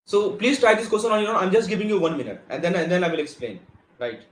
So please try this question on your own. I'm just giving you 1 minute and then I will explain. Right.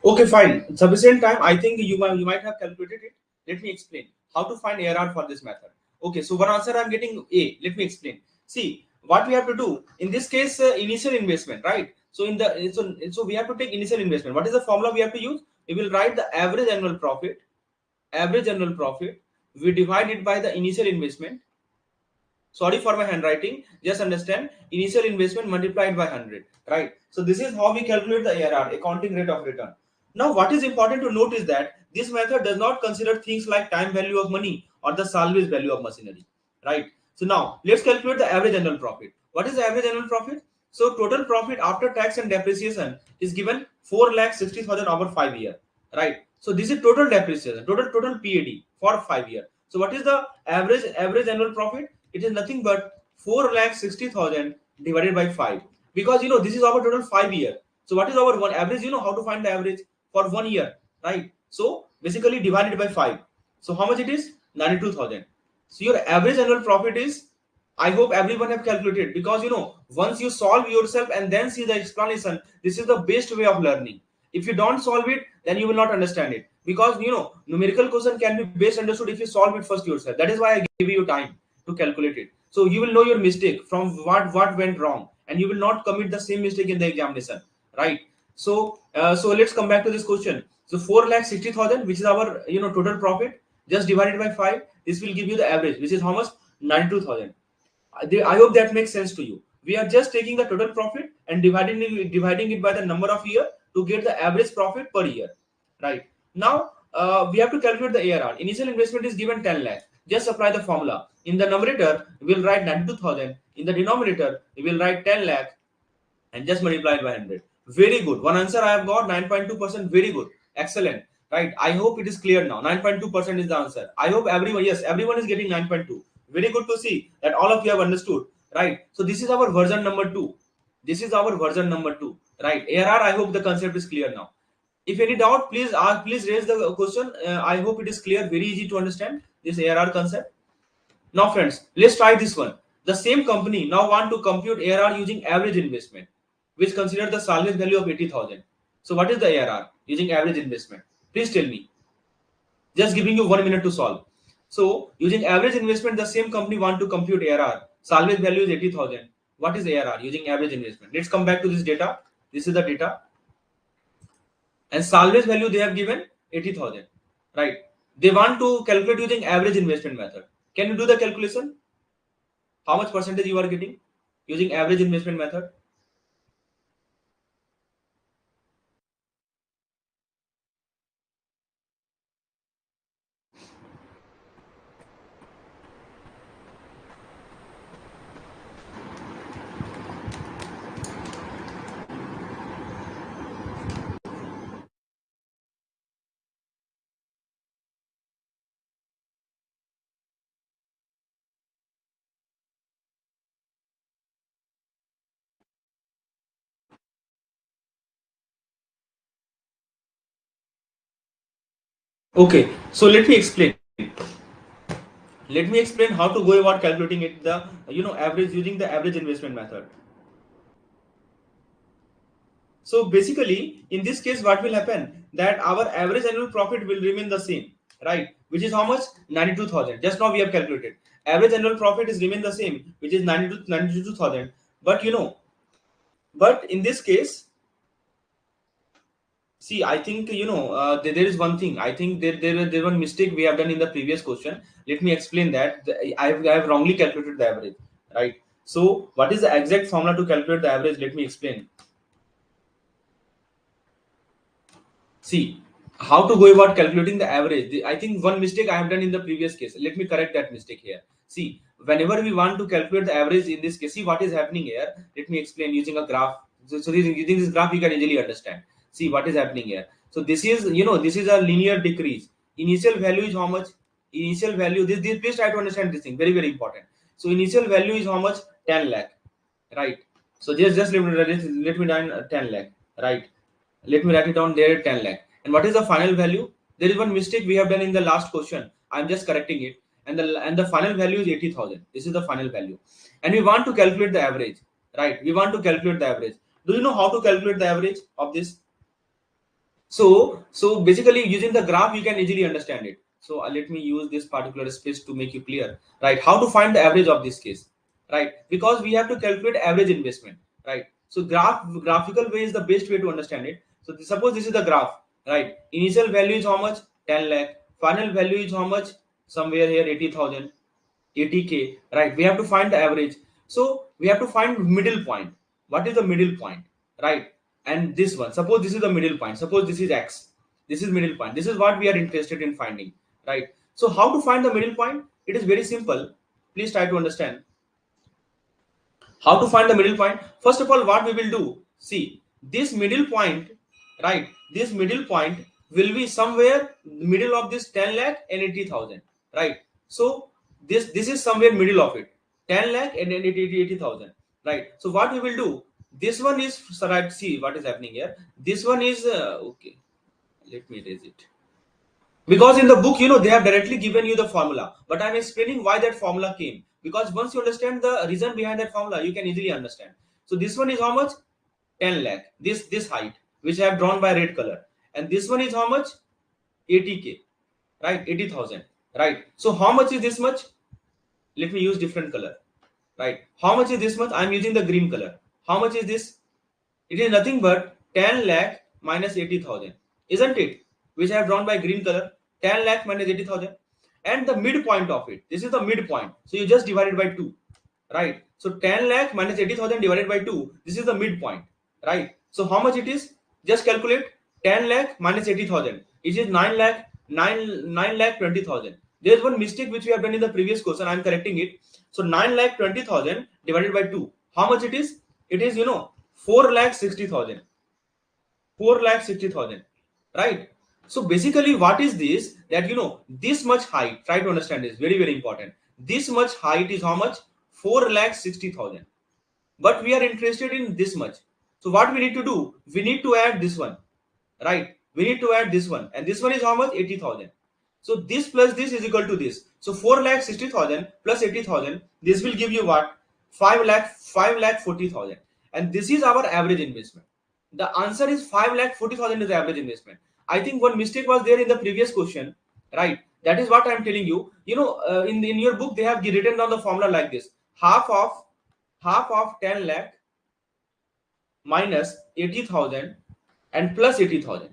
Okay, fine. Sufficient time. I think you might have calculated it. Let me explain how to find ARR for this method. Okay, so one answer I'm getting A. Let me explain. See what we have to do in this case. Initial investment, right? So in the so we have to take initial investment. What is the formula we have to use? We will write the average annual profit. Average annual profit. We divide it by the initial investment. Sorry for my handwriting. Just understand initial investment multiplied by 100, right? So this is how we calculate the ARR, accounting rate of return. Now what is important to note is that this method does not consider things like time value of money or the salvage value of machinery, right? So now let's calculate the average annual profit. What is the average annual profit? So total profit after tax and depreciation is given 4,60,000 over 5 years, right? So this is total depreciation, total PAD for 5 years. So what is the average annual profit? It is nothing but 4,60,000 divided by 5, because this is our total 5 year. So what is our one average? How to find the average for 1 year, right? So basically divided by 5. So how much it is? 92,000. So your average annual profit is, I hope everyone have calculated, because once you solve yourself and then see the explanation, this is the best way of learning. If you don't solve it, then you will not understand it, because numerical question can be best understood if you solve it first yourself. That is why I give you time to calculate it, so you will know your mistake from what went wrong, and you will not commit the same mistake in the examination, right? So let's come back to this question. So 4,60,000, which is our total profit, just divided by 5, this will give you the average, which is how much? 92,000. I hope that makes sense to you. We are just taking the total profit and dividing it by the number of year to get the average profit per year, right? Now we have to calculate the ARR. Initial investment is given 10 lakh. Just apply the formula. In the numerator, we will write 92,000. In the denominator, we will write 10 lakh and just multiply it by 100. Very good. One answer I have got, 9.2%. Very good. Excellent. Right. I hope it is clear now. 9.2% is the answer. I hope everyone, yes, everyone is getting 9.2. Very good to see that all of you have understood. Right. So this is our version number 2. This is our version number 2. Right. ARR, I hope the concept is clear now. If any doubt, please raise the question. I hope it is clear. Very easy to understand this ARR concept. Now, friends, let's try this one. The same company now want to compute ARR using average investment, which consider the salvage value of 80,000. So, what is the ARR using average investment? Please tell me. Just giving you 1 minute to solve. So, using average investment, the same company want to compute ARR. Salvage value is 80,000. What is ARR using average investment? Let's come back to this data. This is the data, and salvage value they have given 80,000. Right? They want to calculate using average investment method. Can you do the calculation? How much percentage you are getting using average investment method? Okay, so let me explain how to go about calculating it, the average using the average investment method. So basically in this case what will happen, that our average annual profit will remain the same, right? Which is how much? 92,000. Just now we have calculated average annual profit is remain the same, which is 92,000. But but in this case, see, I think there is one thing. I think there one mistake we have done in the previous question. Let me explain that. I have wrongly calculated the average, right? So what is the exact formula to calculate the average? Let me explain. See how to go about calculating the average. I think one mistake I have done in the previous case. Let me correct that mistake here. See, whenever we want to calculate the average in this case, see what is happening here. Let me explain using a graph. So using this graph, you can easily understand. See what is happening here. So this is this is a linear decrease. Initial value is how much? Initial value. This please try to understand this thing. Very very important. So initial value is how much? 10 lakh, right? So just let me down 10 lakh, right? Let me write it down there, 10 lakh. And what is the final value? There is one mistake we have done in the last question. I'm just correcting it. And the final value is 80,000. This is the final value. And we want to calculate the average, right? We want to calculate the average. Do you know how to calculate the average of this? So basically using the graph you can easily understand it. So let me use this particular space to make you clear, right, how to find the average of this case, right, because we have to calculate average investment, right. So graphical way is the best way to understand it. So suppose this is the graph, right, initial value is how much, 10 lakh, final value is how much, somewhere here 80,000, 80K, right, we have to find the average. So we have to find middle point. What is the middle point, right? And this one, suppose this is the middle point, suppose this is X, this is middle point, this is what we are interested in finding, right? So how to find the middle point? It is very simple. Please try to understand how to find the middle point. First of all, what we will do, see, this middle point, right, this middle point will be somewhere middle of this 10 lakh and 80,000, right. So this is somewhere middle of it, 10 lakh and 80,000, right. So what we will do, this one is, so right, see what is happening here, this one is okay, let me erase it, because in the book they have directly given you the formula, but I'm explaining why that formula came, because once you understand the reason behind that formula you can easily understand. So this one is how much, 10 lakh, this height which I have drawn by red color, and this one is how much, 80K, right, 80,000, right. So how much is this much, let me use different color, right, how much is this much, I'm using the green color, how much is this, it is nothing but 10 lakh minus 80,000, isn't it? Which I have drawn by green color, 10 lakh minus 80,000. And the midpoint of it, this is the midpoint. So you just divide it by 2, right? So 10 lakh minus 80,000 divided by 2, this is the midpoint, right? So how much it is? Just calculate 10 lakh minus 80,000. It is 9 lakh, 9 lakh 20,000. There is one mistake which we have done in the previous question. I am correcting it. So 9 lakh 20,000 divided by 2. How much it is? It is, 4 lakh 60,000. 4 lakh 60,000, right. So basically what is this, that this much height, try to understand this, very very important, this much height is how much, 4 lakh 60,000, but we are interested in this much. So what we need to do, we need to add this one, right, we need to add this one, and this one is how much, 80,000. So this plus this is equal to this. So 4 lakh 60,000 plus 80,000, this will give you what, 5 lakh 40,000, and this is our average investment. The answer is 5 lakh 40,000 is the average investment. I think one mistake was there in the previous question, right? That is what I am telling you. In your book they have written down the formula like this: half of 10 lakh minus 80,000 and plus 80,000.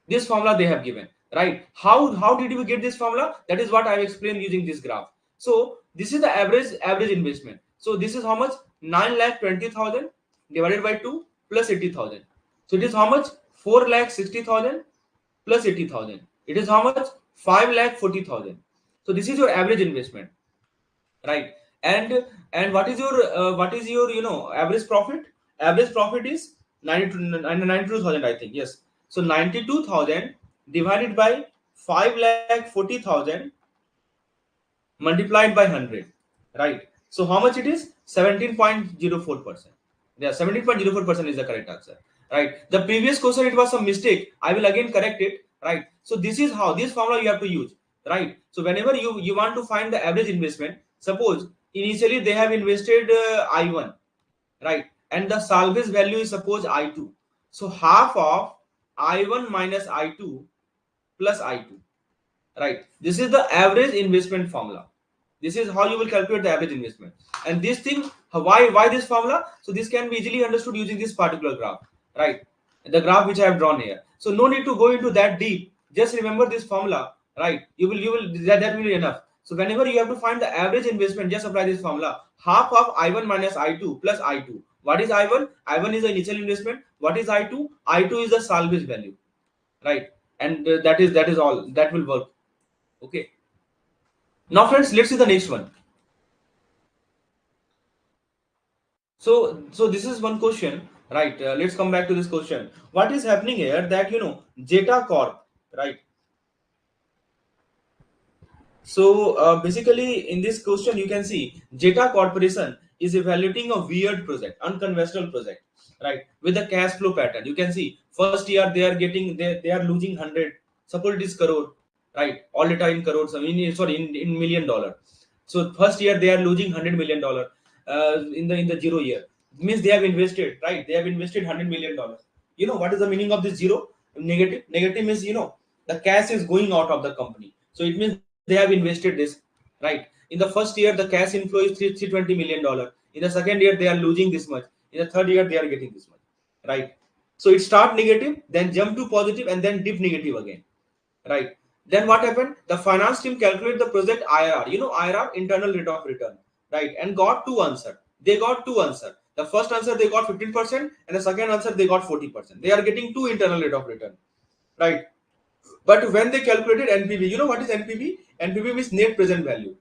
This formula they have given, right? How did we get this formula? That is what I have explained using this graph. So this is the average investment. So this is how much, 9 lakh 20,000 divided by 2 plus 80,000. So it is how much, 4 lakh 60,000 plus 80,000. It is how much, 5 lakh 40,000. So this is your average investment, right? And what is your average profit? Average profit is 92,000, I think. Yes. So 92,000 divided by 5 lakh 40,000 multiplied by 100, right? So how much it is? 17.04%. Yeah, 17.04% is the correct answer, right? The previous question, it was some mistake. I will again correct it, right? So this is how, this formula you have to use, right? So whenever you want to find the average investment, suppose initially they have invested I1, right? And the salvage value is suppose I2. So half of I1 minus I2 plus I2, right? This is the average investment formula. This is how you will calculate the average investment. And this thing, why this formula? So this can be easily understood using this particular graph, right? The graph which I have drawn here. So no need to go into that deep. Just remember this formula, right? You will that will be enough. So whenever you have to find the average investment, just apply this formula: half of I1 minus I2 plus I2. What is I1? I1 is the initial investment. What is I2? I2 is the salvage value, right? And that is all. That will work. Okay. Now friends, let's see the next one. So this is one question, right? Let's come back to this question. What is happening here, that Jeta Corp, right? So basically in this question you can see Jeta Corporation is evaluating a weird project, unconventional project, right? With the cash flow pattern. You can see first year they are getting, they are losing 100, suppose it is crore, right? All data in crores, in $1,000,000. So first year they are losing $100 million in the zero year. It means they have invested, right? They have invested $100 million. You know what is the meaning of this zero? Negative. Negative means, the cash is going out of the company. So it means they have invested this, right? In the first year, the cash inflow is $320 million. In the second year, they are losing this much. In the third year, they are getting this much, right? So it start negative, then jump to positive, and then dip negative again, right? Then what happened? The finance team calculate the project IRR, IRR, internal rate of return, right? And got two answer. They got two answer. The first answer they got 15%, and the second answer they got 40%. They are getting two internal rate of return, right? But when they calculated NPV, what is NPV? NPV means net present value,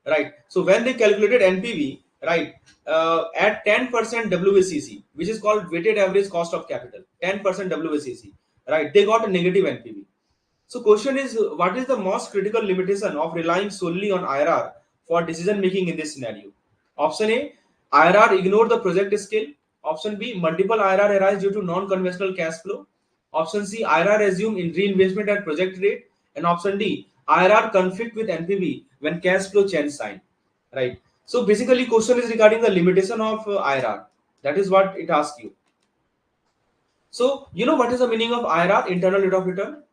right? So when they calculated NPV, right, at 10% WACC, which is called weighted average cost of capital, 10% WACC, right? They got a negative NPV. So question is, what is the most critical limitation of relying solely on IRR for decision making in this scenario? Option A, IRR ignore the project scale. Option B, multiple IRR arise due to non-conventional cash flow. Option C, IRR assume in reinvestment at project rate. And option D, IRR conflict with NPV when cash flow change sign. Right. So basically, question is regarding the limitation of IRR. That is what it asks you. So you know what is the meaning of IRR, internal rate of return?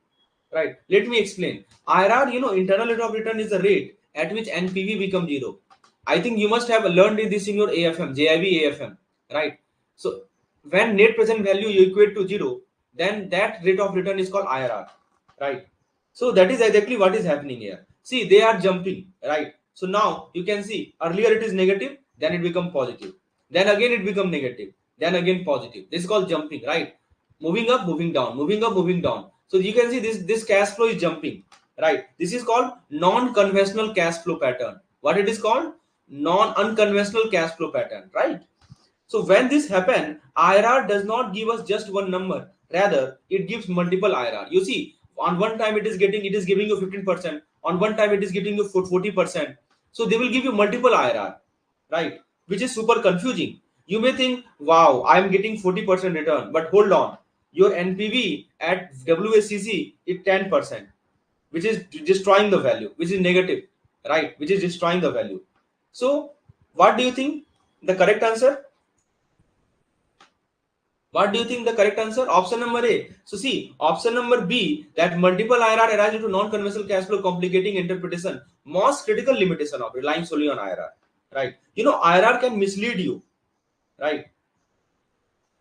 Right. Let me explain. IRR, internal rate of return is the rate at which NPV becomes zero. I think you must have learned this in your AFM, JIB AFM, right? So when net present value you equate to zero, then that rate of return is called IRR, right? So that is exactly what is happening here. See, they are jumping, right? So now you can see earlier it is negative, then it become positive, then again it become negative, then again positive. This is called jumping, right? Moving up, moving down, moving up, moving down. So you can see this cash flow is jumping, right? This is called non-conventional cash flow pattern. What it is called? Non-unconventional cash flow pattern, right? So when this happen, IRR does not give us just one number. Rather, it gives multiple IRR. You see, on one time it is giving you 15%. On one time it is giving you 40%. So they will give you multiple IRR, right? Which is super confusing. You may think, wow, I am getting 40% return, but hold on, your NPV at WACC is 10%, which is destroying the value, which is negative, right? Which is destroying the value. So, what do you think the correct answer? What do you think the correct answer? Option number A. So see, option number B, that multiple IRR arise due to non-conventional cash flow complicating interpretation. Most critical limitation of relying solely on IRR, right? IRR can mislead you, right?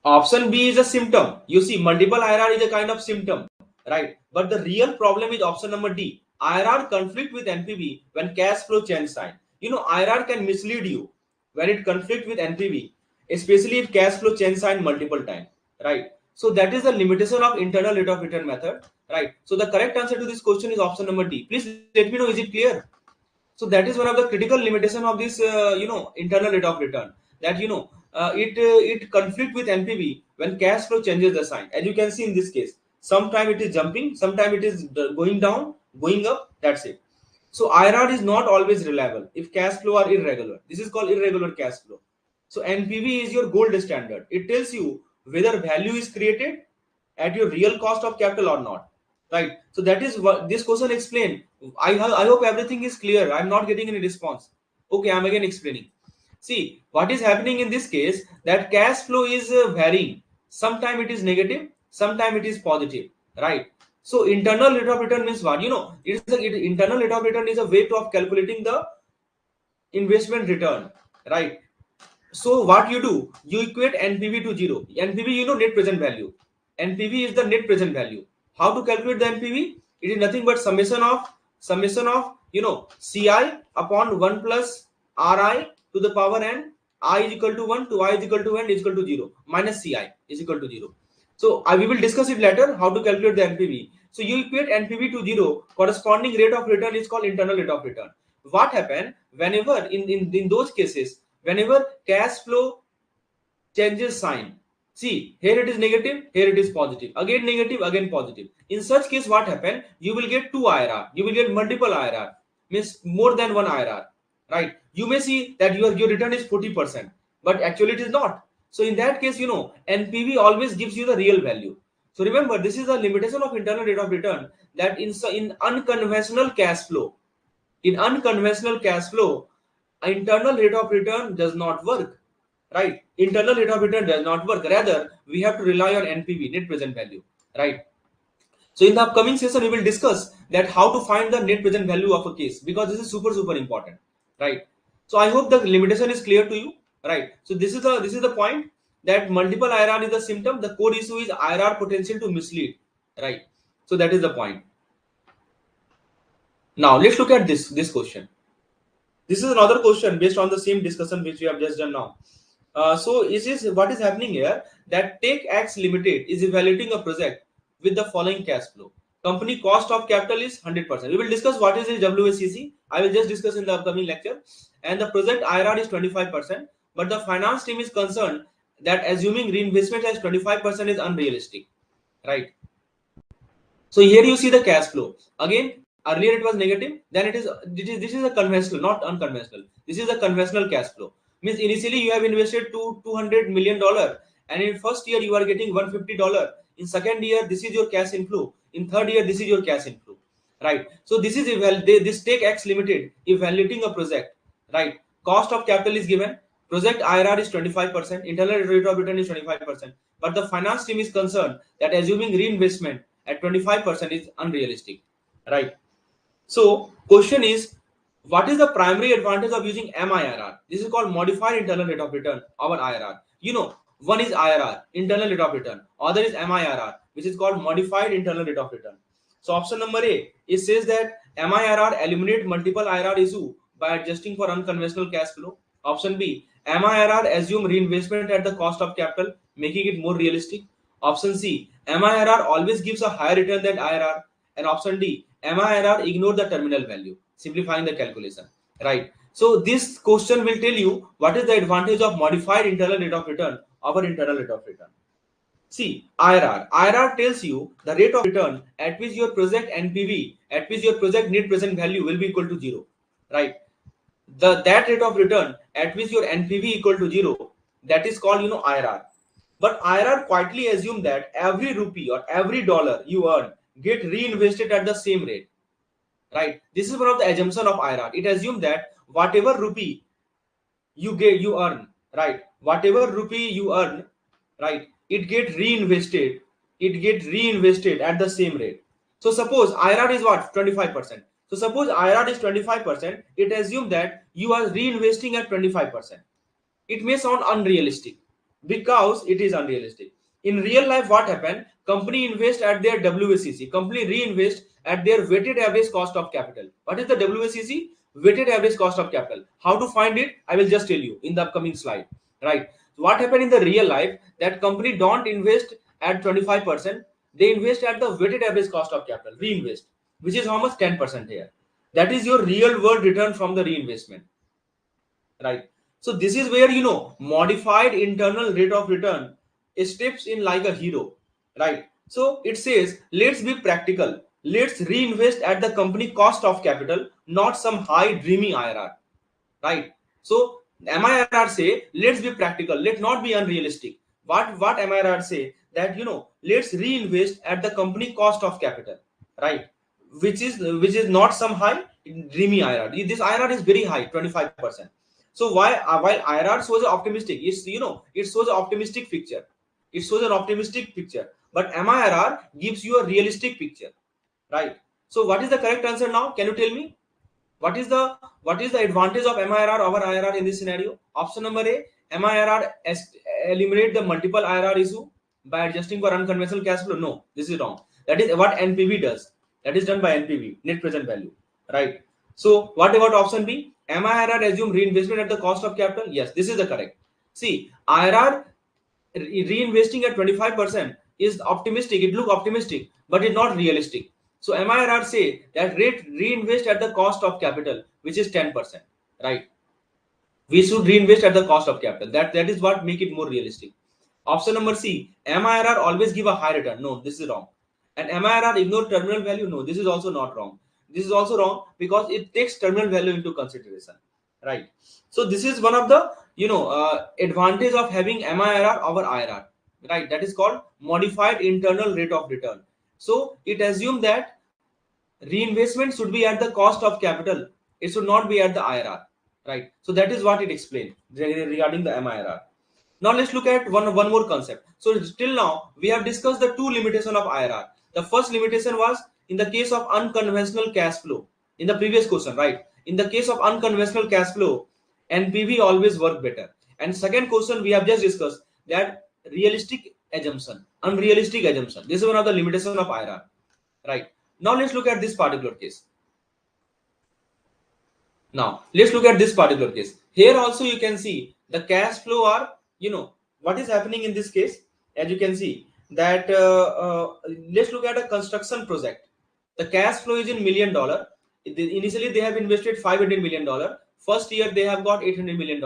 Option B is a symptom. You see, multiple IRR is a kind of symptom, right? But the real problem is option number D. IRR conflict with NPV when cash flow change sign. IRR can mislead you when it conflict with NPV, especially if cash flow change sign multiple times, right? So that is the limitation of internal rate of return method, right? So the correct answer to this question is option number D. Please let me know, is it clear? So that is one of the critical limitation of this internal rate of return, that it conflict with NPV when cash flow changes the sign. As you can see in this case, sometime it is jumping, sometime it is going down, going up, that's it. So IRR is not always reliable if cash flow are irregular. This is called irregular cash flow. So NPV is your gold standard. It tells you whether value is created at your real cost of capital or not, right? So that is what this question explained. I hope everything is clear. I'm not getting any response. Okay, I'm again explaining. See, what is happening in this case, that cash flow is varying. Sometime it is negative, sometime it is positive, right? So internal rate of return means what? Internal rate of return is a way of calculating the investment return, right? So what you do, you equate NPV to zero. NPV, net present value. NPV is the net present value. How to calculate the NPV? It is nothing but summation of CI upon 1 plus RI to the power n. I is equal to 1 to I is equal to n is equal to 0 minus CI is equal to 0. So we will discuss it later how to calculate the NPV. So you equate NPV to 0. Corresponding rate of return is called internal rate of return. What happened whenever in those cases, whenever cash flow changes sign, see, here it is negative, here it is positive, again negative, again positive. In such case, what happened? You will get two IRR, you will get multiple IRR, means more than one IRR, right? You may see that your return is 40%, but actually it is not. So in that case, NPV always gives you the real value. So remember, this is a limitation of internal rate of return, that in unconventional cash flow, internal rate of return does not work, right? Internal rate of return does not work. Rather, we have to rely on NPV, net present value. right? So in the upcoming session, we will discuss that how to find the net present value of a case, because this is super important, right? So I hope the limitation is clear to you, right? So this is the point, that multiple IRR is the symptom. The core issue is IRR potential to mislead, right? So that is the point. Now let's look at this question. This is another question based on the same discussion which we have just done now. So it is what is happening here, that Take X Limited is evaluating a project with the following cash flow. Company cost of capital is 100%. We will discuss what is WACC. I will just discuss in the upcoming lecture. And the project IRR is 25%. But the finance team is concerned that assuming reinvestment as 25% is unrealistic, right? So here you see the cash flow. Again, earlier it was negative, then this is a conventional, not unconventional. This is a conventional cash flow. Means initially you have invested $200 million, and in first year you are getting $150. In second year, this is your cash inflow. In third year, this is your cash inflow. Right. So this is this Take X Limited evaluating a project. Right. Cost of capital is given. Project IRR is 25%. Internal rate of return is 25%. But the finance team is concerned that assuming reinvestment at 25% is unrealistic, right? So question is, what is the primary advantage of using MIRR? This is called modified internal rate of return, our IRR. One is IRR, internal rate of return, other is MIRR, which is called modified internal rate of return. So option number A, it says that MIRR eliminate multiple IRR issue by adjusting for unconventional cash flow. Option B, MIRR assume reinvestment at the cost of capital, making it more realistic. Option C, MIRR always gives a higher return than IRR. And option D, MIRR ignore the terminal value, simplifying the calculation, right? So this question will tell you what is the advantage of modified internal rate of return over internal rate of return. See, IRR. IRR tells you the rate of return at which your project NPV, at which your project net present value will be equal to zero, right? That rate of return at which your NPV equal to zero, that is called IRR. But IRR quietly assume that every rupee or every dollar you earn get reinvested at the same rate, right? This is one of the assumption of IRR. It assumes that whatever rupee you earn, right? Whatever rupee you earn, right? It get reinvested at the same rate. So suppose IRR is what, 25%. So suppose IRR is 25%, it assumes that you are reinvesting at 25%. It may sound unrealistic, because it is unrealistic. In real life, what happened? Company invest at their WACC. Company reinvest at their weighted average cost of capital. What is the WACC? Weighted average cost of capital. How to find it? I will just tell you in the upcoming slide. Right. So what happened in the real life? That company don't invest at 25%. They invest at the weighted average cost of capital. Reinvest, which is how much? 10% here. That is your real world return from the reinvestment, right? So this is where modified internal rate of return steps in like a hero, right? So it says, let's be practical, let's reinvest at the company cost of capital, not some high dreamy IRR, right? So MIRR say, let's be practical, let's not be unrealistic. What MIRR say, that let's reinvest at the company cost of capital, right? Which is not some high dreamy IRR. This IRR is very high, 25%. So while IRR shows an optimistic, it shows an optimistic picture. It shows an optimistic picture, but MIRR gives you a realistic picture, right? So what is the correct answer now? Can you tell me? What is the advantage of MIRR over IRR in this scenario? Option number A, MIRR eliminate the multiple IRR issue by adjusting for unconventional cash flow. No, this is wrong. That is what NPV does. That is done by NPV, net present value, right? So what about option B? MIRR assume reinvestment at the cost of capital. Yes, this is the correct. See, IRR reinvesting at 25% is optimistic. It looks optimistic, but it's not realistic. So MIRR say that rate reinvest at the cost of capital, which is 10%, right? We should reinvest at the cost of capital. That is what make it more realistic. Option number C, MIRR always give a high return. No, this is wrong. And MIRR ignore terminal value. No, this is also not wrong. This is also wrong because it takes terminal value into consideration, right? So this is one of the advantage of having MIRR over IRR, right? That is called modified internal rate of return. So it assumes that reinvestment should be at the cost of capital. It should not be at the IRR, right? So that is what it explained regarding the MIRR. Now let's look at one more concept. So till now we have discussed the two limitation of IRR. The first limitation was in the case of unconventional cash flow in the previous question, right? In the case of unconventional cash flow, NPV always work better. And second question we have just discussed that realistic assumption, unrealistic assumption. This is one of the limitation of IRR, right? Now let's look at this particular case. Now let's look at this particular case. Here also you can see the cash flow are, what is happening in this case. As you can see that let's look at a construction project. The cash flow is in $1,000,000. Initially they have invested $500 million. First year they have got $800 million.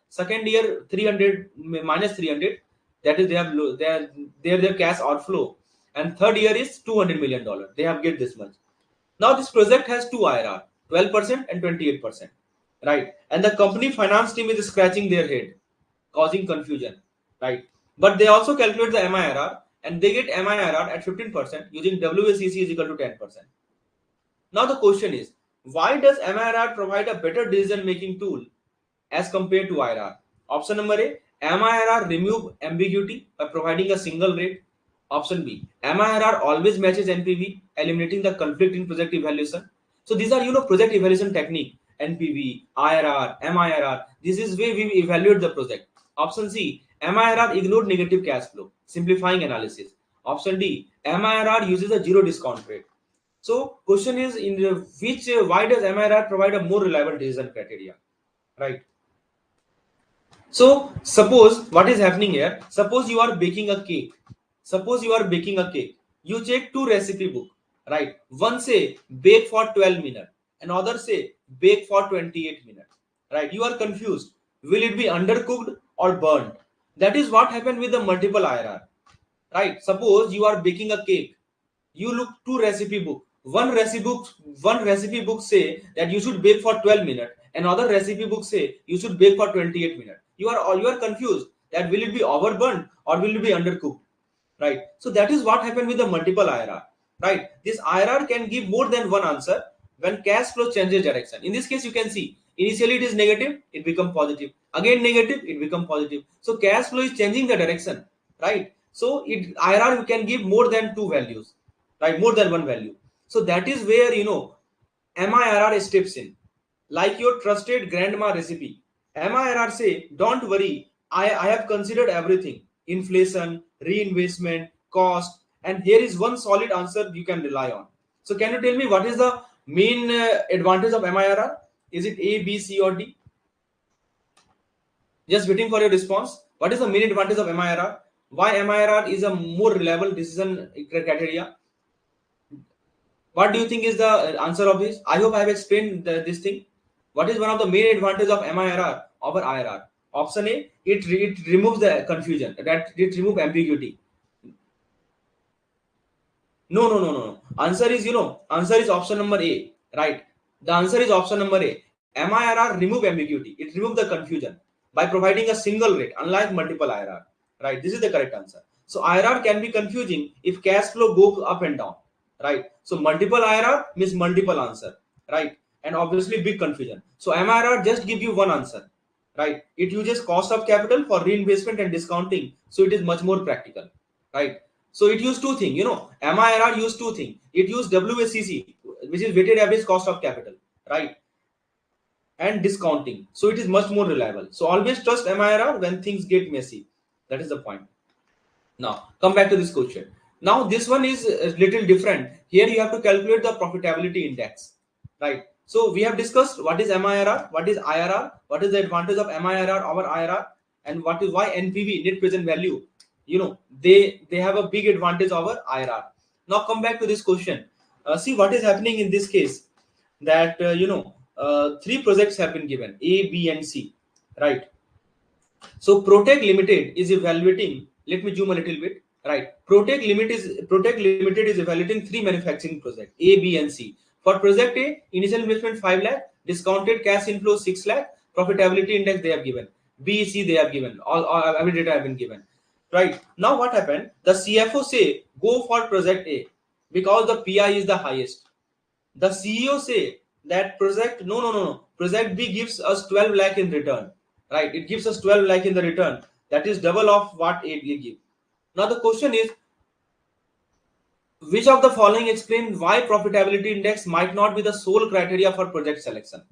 Second year 300 minus 300. That is they have their cash outflow. And third year is $200 million. They have get this much. Now this project has two IRR, 12% and 28%, right? And the company finance team is scratching their head, causing confusion, right? But they also calculate the MIRR and they get MIRR at 15% using WACC is equal to 10%. Now the question is, why does MIRR provide a better decision making tool as compared to IRR? Option number A, MIRR remove ambiguity by providing a single rate. Option B, MIRR always matches NPV, eliminating the conflict in project evaluation. So these are project evaluation technique, NPV, IRR, MIRR. This is where we evaluate the project. Option C, MIRR ignored negative cash flow, simplifying analysis. Option D, MIRR uses a zero discount rate. So question is why does MIRR provide a more reliable decision criteria, right? So suppose what is happening here, suppose you are baking a cake. Suppose you are baking a cake. You check two recipe book, right? One say bake for 12 minutes, another say bake for 28 minutes, right? You are confused. Will it be undercooked or burned? That is what happened with the multiple IRR, right? Suppose you are baking a cake. You look two recipe book. One recipe book say that you should bake for 12 minutes. Another recipe book say you should bake for 28 minutes. You are confused that will it be overburned or will it be undercooked, right? So that is what happened with the multiple IRR, right? This IRR can give more than one answer when cash flow changes direction. In this case, you can see initially it is negative, it become positive. Again negative, it become positive. So cash flow is changing the direction, right? So IRR can give more than two values, right? More than one value. So that is where MIRR steps in, like your trusted grandma recipe. MIRR say, don't worry, I have considered everything: inflation, reinvestment, cost, and here is one solid answer you can rely on. So can you tell me what is the main advantage of MIRR? Is it A, B, C, or D? Just waiting for your response. What is the main advantage of MIRR? Why MIRR is a more reliable decision criteria? What do you think is the answer of this? I hope I have explained this thing. What is one of the main advantages of MIRR over IRR? Option A, it removes the confusion, that it removes ambiguity. No. Answer is option number A, right? The answer is option number A. MIRR remove ambiguity. It remove the confusion by providing a single rate, unlike multiple IRR, right? This is the correct answer. So IRR can be confusing if cash flow goes up and down, right? So multiple IRR means multiple answer, right? And obviously big confusion. So MIRR just give you one answer, right? It uses cost of capital for reinvestment and discounting, so it is much more practical, right? So it used two things, MIRR used two things. It used WACC, which is weighted average cost of capital, right? And discounting. So it is much more reliable. So always trust MIRR when things get messy. That is the point. Now come back to this question. Now this one is a little different. Here you have to calculate the profitability index, right? So we have discussed what is MIRR, what is IRR, what is the advantage of MIRR over IRR, and what is why NPV, net present value, they have a big advantage over IRR. Now come back to this question. See what is happening in this case, that three projects have been given, A, B, and C, right? So Protec Limited is evaluating. Let me zoom a little bit. Right. Protec Limited is evaluating three manufacturing projects, A, B, and C. For project A, initial investment 5 lakh, discounted cash inflow 6 lakh, profitability index they have given. B, C they have given. All every data have been given. Right. Now what happened? The CFO say go for project A because the PI is the highest. The CEO say that project no. Project B gives us 12 lakh in return. Right. It gives us 12 lakh in the return. that is double of what A give. Now the question is, which of the following explain why profitability index might not be the sole criteria for project selection,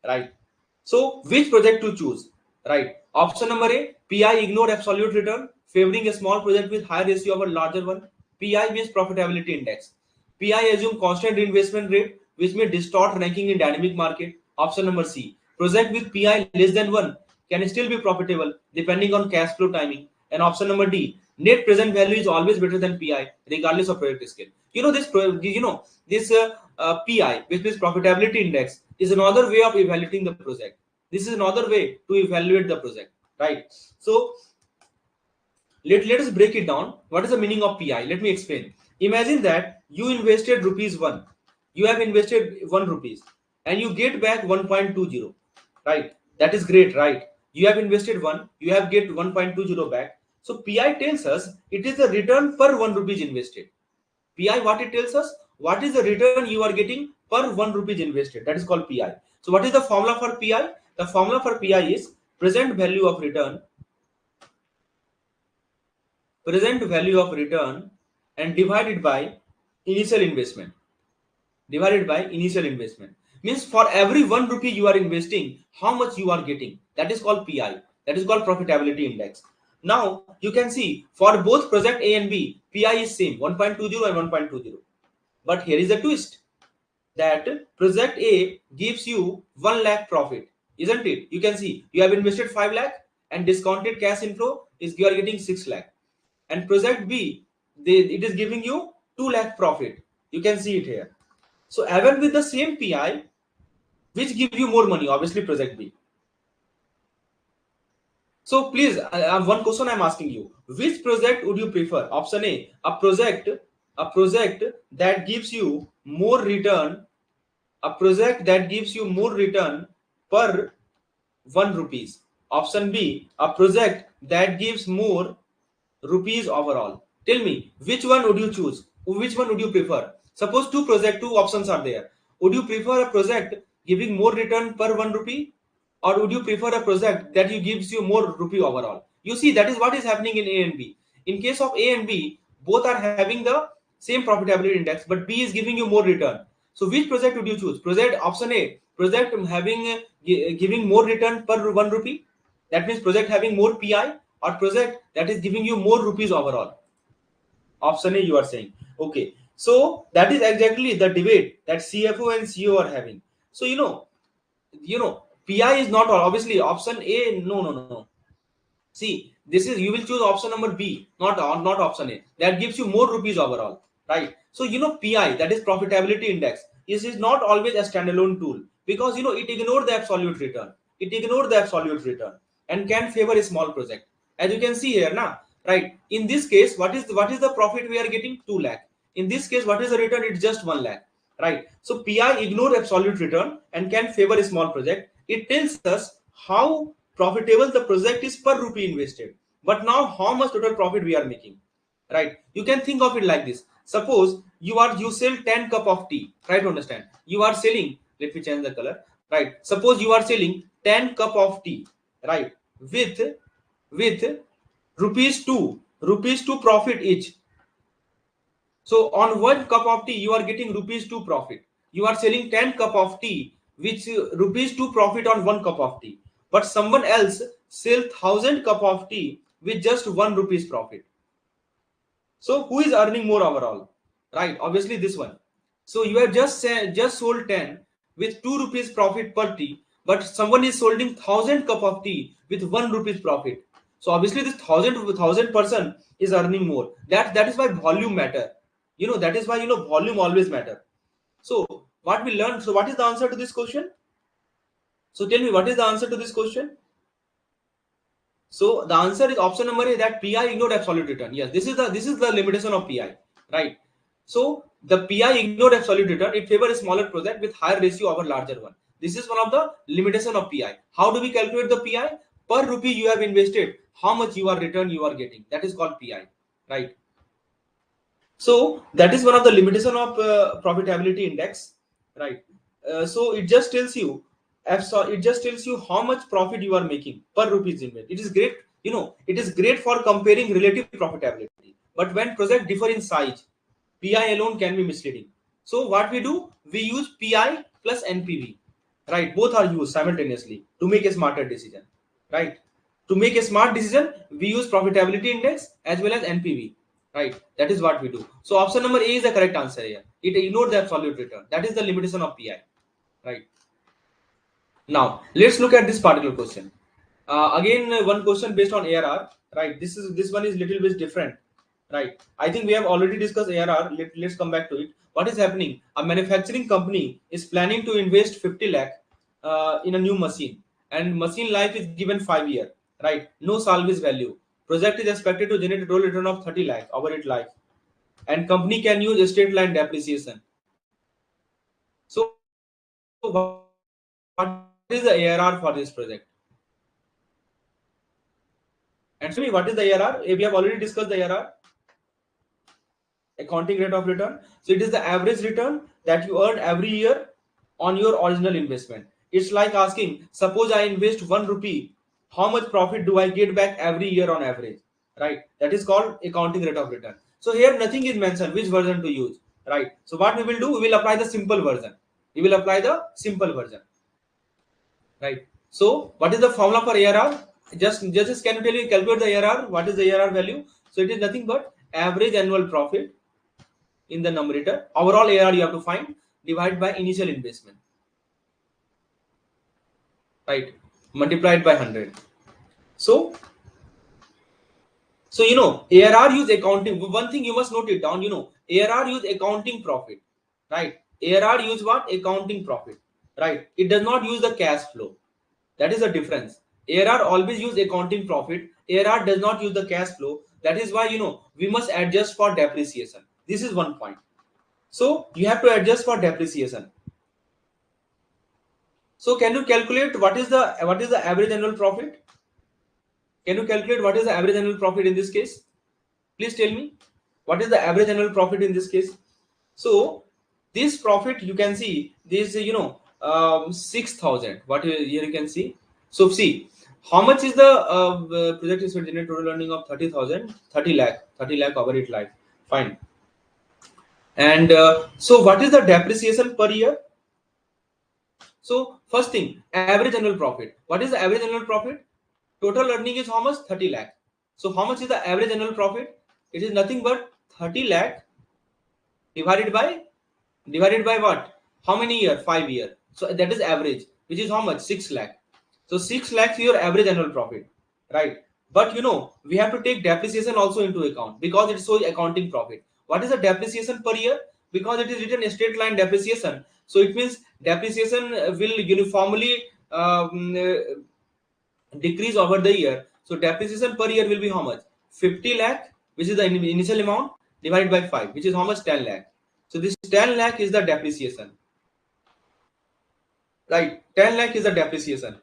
right? So which project to choose, right? Option number A, PI ignore absolute return, favoring a small project with high ratio of a larger one. PI means profitability index. PI assume constant reinvestment rate, which may distort ranking in dynamic market. Option number C, project with PI less than 1 can still be profitable depending on cash flow timing. And option number D, net present value is always better than PI regardless of project scale. This PI, which means profitability index, is another way of evaluating the project. This is another way to evaluate the project, right? So let us break it down. What is the meaning of PI? Let me explain. Imagine that you invested rupees 1. You have invested 1 rupees and you get back 1.20, right? That is great, right? You have invested 1, you have get 1.20 back. So PI tells us it is the return per 1 rupees invested. PI, what it tells us, what is the return you are getting per 1 rupees invested. That is called PI. So what is the formula for PI? The formula for PI is present value of return and divided by initial investment. Means for every 1 rupee you are investing, how much you are getting. That is called PI. That is called profitability index. Now you can see for both project A and B, PI is same 1.20 and 1.20. But here is a twist, that project A gives you 1 lakh profit, isn't it? You can see you have invested 5 lakh and discounted cash inflow is you are getting 6 lakh. And project B, it is giving you 2 lakh profit. You can see it here. So even with the same PI, which give you more money? Obviously project B. So please, one question I'm asking you, which project would you prefer? Option A, a project that gives you more return, per 1 rupees. Option B, a project that gives more rupees overall. Tell me, which one would you choose? Which one would you prefer? Suppose two options are there. Would you prefer a project giving more return per 1 rupee, or would you prefer a project that gives you more rupee overall? You see, that is what is happening in A and B. In case of A and B, both are having the same profitability index, but B is giving you more return. So which project would you choose? Project option A, project having giving more return per 1 rupee. That means project having more PI, or project that is giving you more rupees overall. Option A you are saying. Okay. So that is exactly the debate that CFO and CEO are having. So PI is not all. Obviously option A, no. See, this is, you will choose option number B, not option A. That gives you more rupees overall, right? So PI, that is profitability index, is not always a standalone tool, because it ignores the absolute return. And can favor a small project. As you can see here now, right? In this case, what is the profit we are getting? 2 lakh. In this case, what is the return? It's just 1 lakh, right? So PI ignore absolute return and can favor a small project. It tells us how profitable the project is per rupee invested, but now how much total profit we are making, right? You can think of it like this. Suppose you sell 10 cup of tea. Try to understand. You are selling, let me change the color, right? Suppose you are selling 10 cup of tea, right, with rupees 2 profit each. So on 1 cup of tea, you are getting rupees 2 profit. You are selling 10 cup of tea, which rupees 2 profit on 1 cup of tea. But someone else sell 1,000 cup of tea with just 1 rupees profit. So who is earning more overall? Right, obviously this one. So you have just sold 10 with 2 rupees profit per tea, but someone is selling 1,000 cup of tea with 1 rupees profit. So obviously this 1,000 person is earning more. That is why volume matter. That is why volume always matter. So what we learned. So what is the answer to this question? So tell me, what is the answer to this question? So the answer is option number A, that PI ignored absolute return. Yes, this is the limitation of PI, right? So the PI ignored absolute return. It favors a smaller project with higher ratio over larger one. This is one of the limitation of PI. How do we calculate the PI? Per rupee you have invested, how much return you are getting. That is called PI, right? So that is one of the limitation of profitability index, right? So it just tells you it just tells you how much profit you are making per rupees invested. It is great, it is great for comparing relative profitability. But when project differ in size, PI alone can be misleading. So what we do, we use PI plus NPV, right? Both are used simultaneously to make a smarter decision, right? To make a smart decision, we use profitability index as well as NPV, right? That is what we do. So option number A is the correct answer here. It ignored the absolute return. That is the limitation of PI, right? Now let's look at this particular question. Again, one question based on ARR, right? This one is little bit different, right? I think we have already discussed ARR. Let's come back to it. What is happening? A manufacturing company is planning to invest 50 lakh in a new machine, and machine life is given 5 year, right? No salvage value. Project is expected to generate a total return of 30 lakh over its life, and company can use estate line depreciation. So what is the ARR for this project? And tell me, what is the ARR? We have already discussed the ARR, accounting rate of return. So it is the average return that you earn every year on your original investment. It's like asking, suppose I invest 1 rupee, how much profit do I get back every year on average, right? That is called accounting rate of return. So here nothing is mentioned which version to use, right? So what we will do, we will apply the simple version. We will apply the simple version, right? So what is the formula for ARR? Just can you tell me, calculate the ARR? What is the ARR value? So it is nothing but average annual profit in the numerator. Overall ARR you have to find, divided by initial investment, right? Multiplied by 100. So ARR use accounting. One thing you must note it down. ARR use accounting profit, right? ARR use what? Accounting profit, right? It does not use the cash flow. That is the difference. ARR always use accounting profit. ARR does not use the cash flow. That is why we must adjust for depreciation. This is one point. So you have to adjust for depreciation. So can you calculate what is the average annual profit? Can you calculate what is the average annual profit in this case? Please tell me what is the average annual profit in this case. So this profit, you can see this 6,000. What here you can see. So see how much is the project is to generate total earning of 30,000, 30 lakh over its life. Fine. And so what is the depreciation per year? So first thing, average annual profit. What is the average annual profit? Total earning is how much? 30 lakh. So how much is the average annual profit? It is nothing but 30 lakh divided by what? How many year? 5 year. So that is average, which is how much? 6 lakh. So 6 lakhs your average annual profit, right? But we have to take depreciation also into account because it shows accounting profit. What is the depreciation per year? Because it is written straight line depreciation, so it means depreciation will uniformly decrease over the year. So depreciation per year will be how much? 50 lakh, which is the initial amount, divided by 5, which is how much? 10 lakh. So this 10 lakh is the depreciation, right? 10 lakh is the depreciation.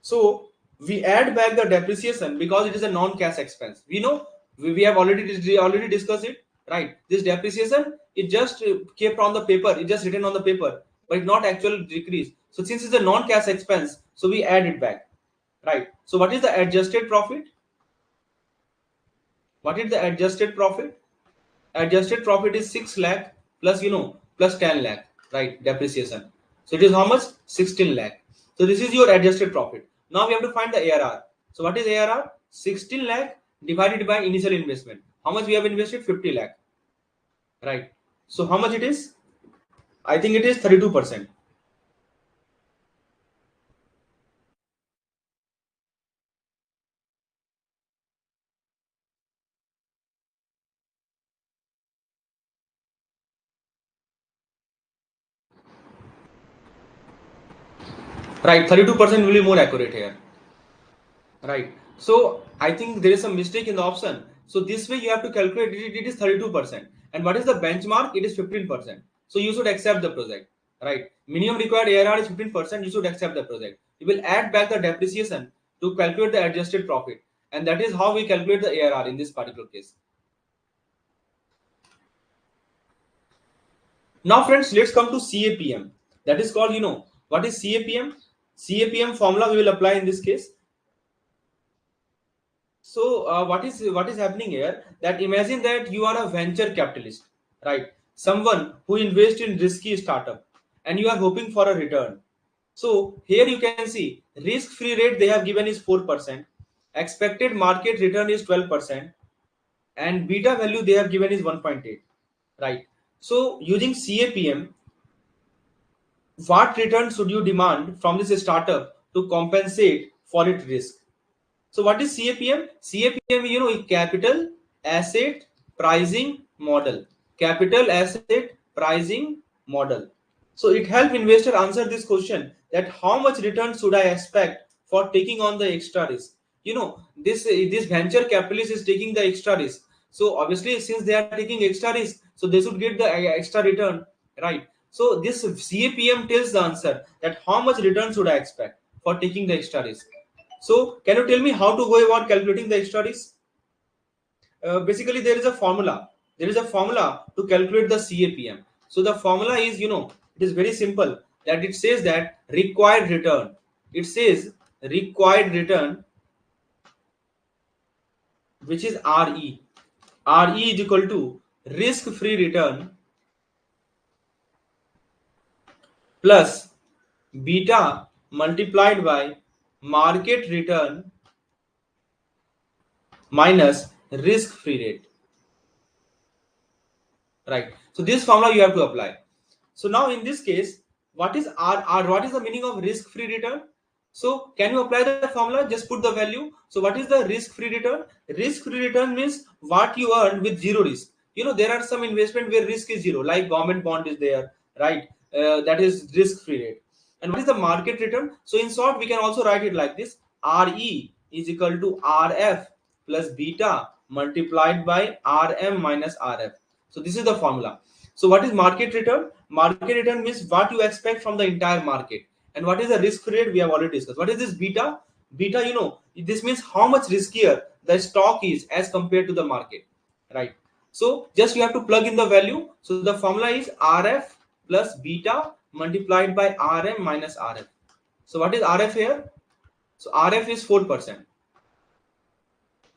So we add back the depreciation because it is a non-cash expense. We have already discussed it, right? This depreciation, it just kept on the paper, it just written on the paper, but not actual decrease. So since it's a non-cash expense, so we add it back, right? So what is the adjusted profit? What is the adjusted profit? Adjusted profit is 6 lakh plus plus 10 lakh, right? Depreciation. So it is how much? 16 lakh. So this is your adjusted profit. Now we have to find the ARR. So what is ARR? 16 lakh divided by initial investment. How much we have invested? 50 lakh, right? So how much it is? I think it is 32%. Right, 32% will be more accurate here. Right. So I think there is some mistake in the option. So this way you have to calculate it is 32%. And what is the benchmark? It is 15%. So you should accept the project. Right. Minimum required ARR is 15%. You should accept the project. You will add back the depreciation to calculate the adjusted profit. And that is how we calculate the ARR in this particular case. Now friends, let's come to CAPM. That is called, what is CAPM? CAPM formula we will apply in this case. So what is happening here? That imagine that you are a venture capitalist, right? Someone who invests in risky startup, and you are hoping for a return. So here you can see risk-free rate they have given is 4%, expected market return is 12%, and beta value they have given is 1.8, right? So using CAPM, what return should you demand from this startup to compensate for its risk? So what is CAPM? CAPM, is capital asset pricing model. Capital asset pricing model. So it helps investor answer this question, that how much return should I expect for taking on the extra risk? This venture capitalist is taking the extra risk. So obviously, since they are taking extra risk, so they should get the extra return, right? So this CAPM tells the answer, that how much return should I expect for taking the extra risk. So can you tell me how to go about calculating the extra risk? Basically, there is a formula. There is a formula to calculate the CAPM. So the formula is, it is very simple. That it says that required return. It says required return, which is RE. RE is equal to risk-free return plus beta multiplied by market return minus risk-free rate. Right. So this formula you have to apply. So now in this case, what is what is the meaning of risk-free return? So can you apply the formula? Just put the value. So what is the risk-free return? Risk-free return means what you earn with zero risk. There are some investment where risk is zero, like government bond is there, right? That is risk-free rate. And what is the market return? So in short, we can also write it like this: RE is equal to RF plus beta multiplied by RM minus RF. So this is the formula. So what is market return? Market return means what you expect from the entire market. And what is the risk rate? We have already discussed. What is this beta? Beta, this means how much riskier the stock is as compared to the market, right? So just you have to plug in the value. So the formula is RF plus beta multiplied by RM minus RF. So what is RF here? So RF is 4%.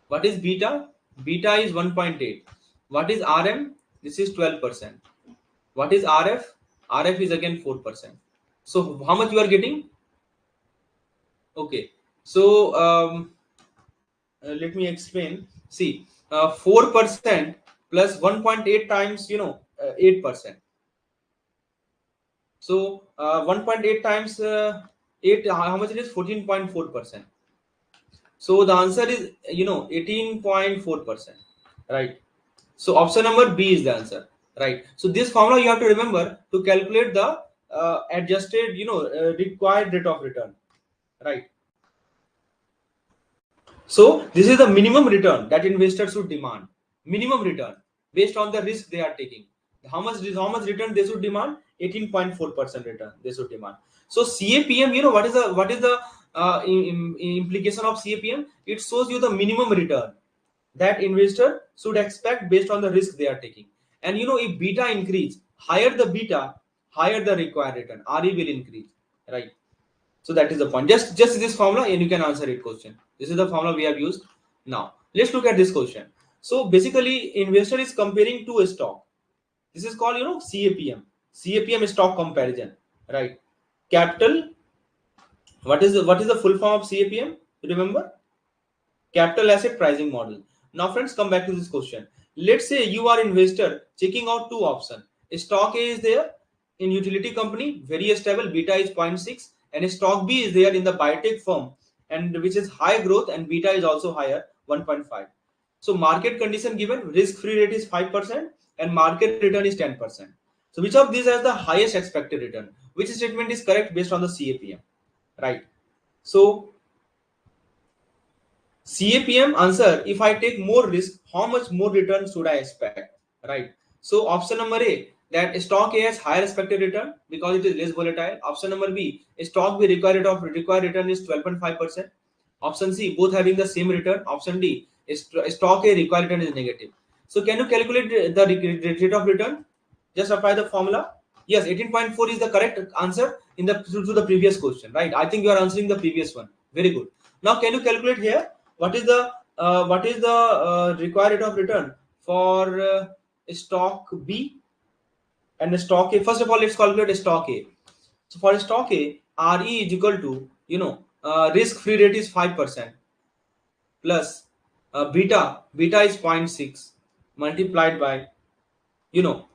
What is beta? Beta is 1.8. What is RM? This is 12%. What is RF? RF is again 4%. So how much you are getting? Okay. So let me explain. See, 4% plus 1.8 times 8%. So 1.8 times 8, how much it is? 14.4%. So the answer is 18.4%, right? So option number B is the answer, right? So this formula you have to remember to calculate the adjusted required rate of return, right? So this is the minimum return that investors should demand. Minimum return based on the risk they are taking. How much return they should demand? 18.4% return they should demand. So CAPM, what is the implication of CAPM? It shows you the minimum return that investor should expect based on the risk they are taking. And if beta increase, higher the beta, higher the required return. RE will increase, right? So that is the point. Just this formula and you can answer it question. This is the formula we have used. Now let's look at this question. So basically, investor is comparing two stock. This is called CAPM. CAPM stock comparison, right? Capital. What is the full form of CAPM? Remember? Capital asset pricing model. Now friends, come back to this question. Let's say you are investor checking out two options. Stock A is there in utility company, very stable, beta is 0.6, and stock B is there in the biotech firm, and which is high growth and beta is also higher, 1.5. So market condition given, risk-free rate is 5% and market return is 10%. So which of these has the highest expected return? Which statement is correct based on the CAPM, right? So CAPM answer, if I take more risk, how much more return should I expect, right? So option number A, that stock A has higher expected return because it is less volatile. Option number B, stock B required return is 12.5%. Option C, both having the same return. Option D, stock A required return is negative. So can you calculate the rate of return? Just apply the formula. Yes, 18.4 is the correct answer in the to the previous question, right? I think you are answering the previous one. Very good. Now, can you calculate here what is the required rate of return for stock B and stock A? First of all, let's calculate stock A. So for stock A, RE is equal to risk-free rate is 5% plus beta is 0.6 multiplied by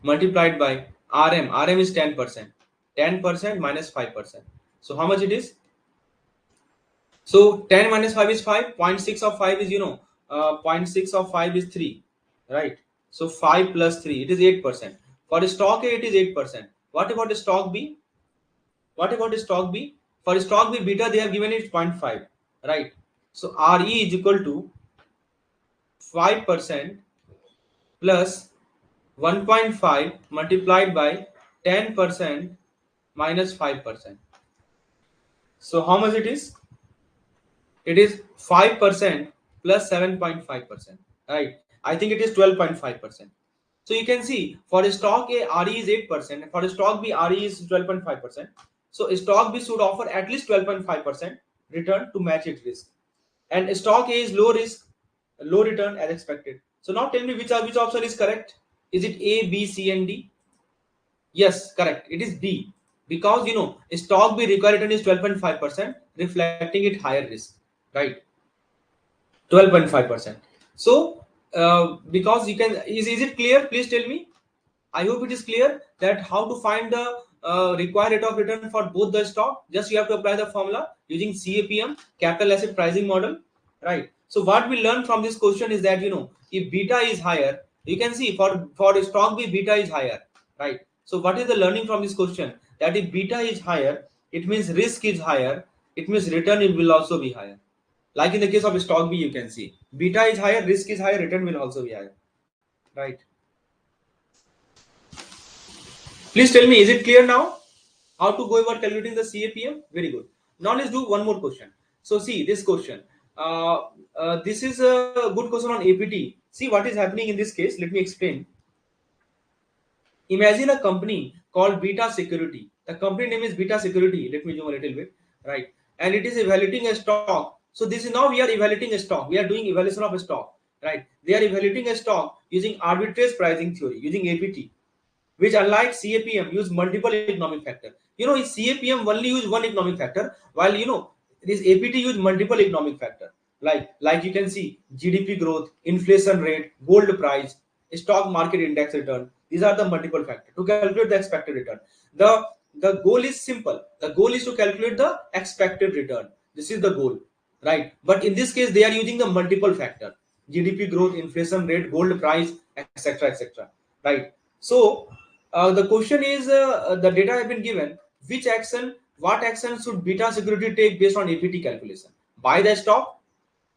multiplied by RM is 10%. 10% minus 5%. So how much it is? So 10 minus 5 is 5. 0.6 of 5 is 0.6 of 5 is 3, right? So 5 plus 3, it is 8%. For stock A, it is 8%. What about stock B? What about stock B? For stock B, beta they have given it 0.5, right? So RE is equal to 5% plus 1.5 multiplied by 10% minus 5%. So how much it is? It is 5% plus 7.5%, right? I think it is 12.5%. So you can see for stock A, RE is 8%, and for stock B, RE is 12.5%. So stock B should offer at least 12.5% return to match its risk. And stock A is low risk, low return as expected. So now tell me which option is correct? Is it A, B, C, and D? Yes, correct. It is B, because stock B required return is 12.5%, reflecting it higher risk, right? 12.5%. So because you can, is it clear? Please tell me. I hope it is clear that how to find the required rate of return for both the stock. Just you have to apply the formula using CAPM, capital asset pricing model, right? So what we learn from this question is that if beta is higher, you can see for stock B beta is higher, right? So what is the learning from this question? That if beta is higher, it means risk is higher. It means return will also be higher. Like in the case of stock B, you can see beta is higher, risk is higher, return will also be higher, right? Please tell me, is it clear now? How to go about calculating the CAPM? Very good. Now let's do one more question. So see this question. This is a good question on APT. See what is happening in this case. Let me explain. Imagine a company called Beta Security. The company name is Beta Security. Let me zoom a little bit, right? And it is evaluating a stock. So this is now we are evaluating a stock. We are doing evaluation of a stock, right? They are evaluating a stock using arbitrage pricing theory, using APT, which unlike CAPM use multiple economic factor. CAPM only use one economic factor, while this APT use multiple economic factor. Like you can see GDP growth, inflation rate, gold price, stock market index return. These are the multiple factors to calculate the expected return. The goal is simple. The goal is to calculate the expected return. This is the goal, right? But in this case, they are using the multiple factor: GDP growth, inflation rate, gold price, etc., etc. Right? So the question is the data have been given. What action should Beta Security take based on APT calculation? Buy the stock,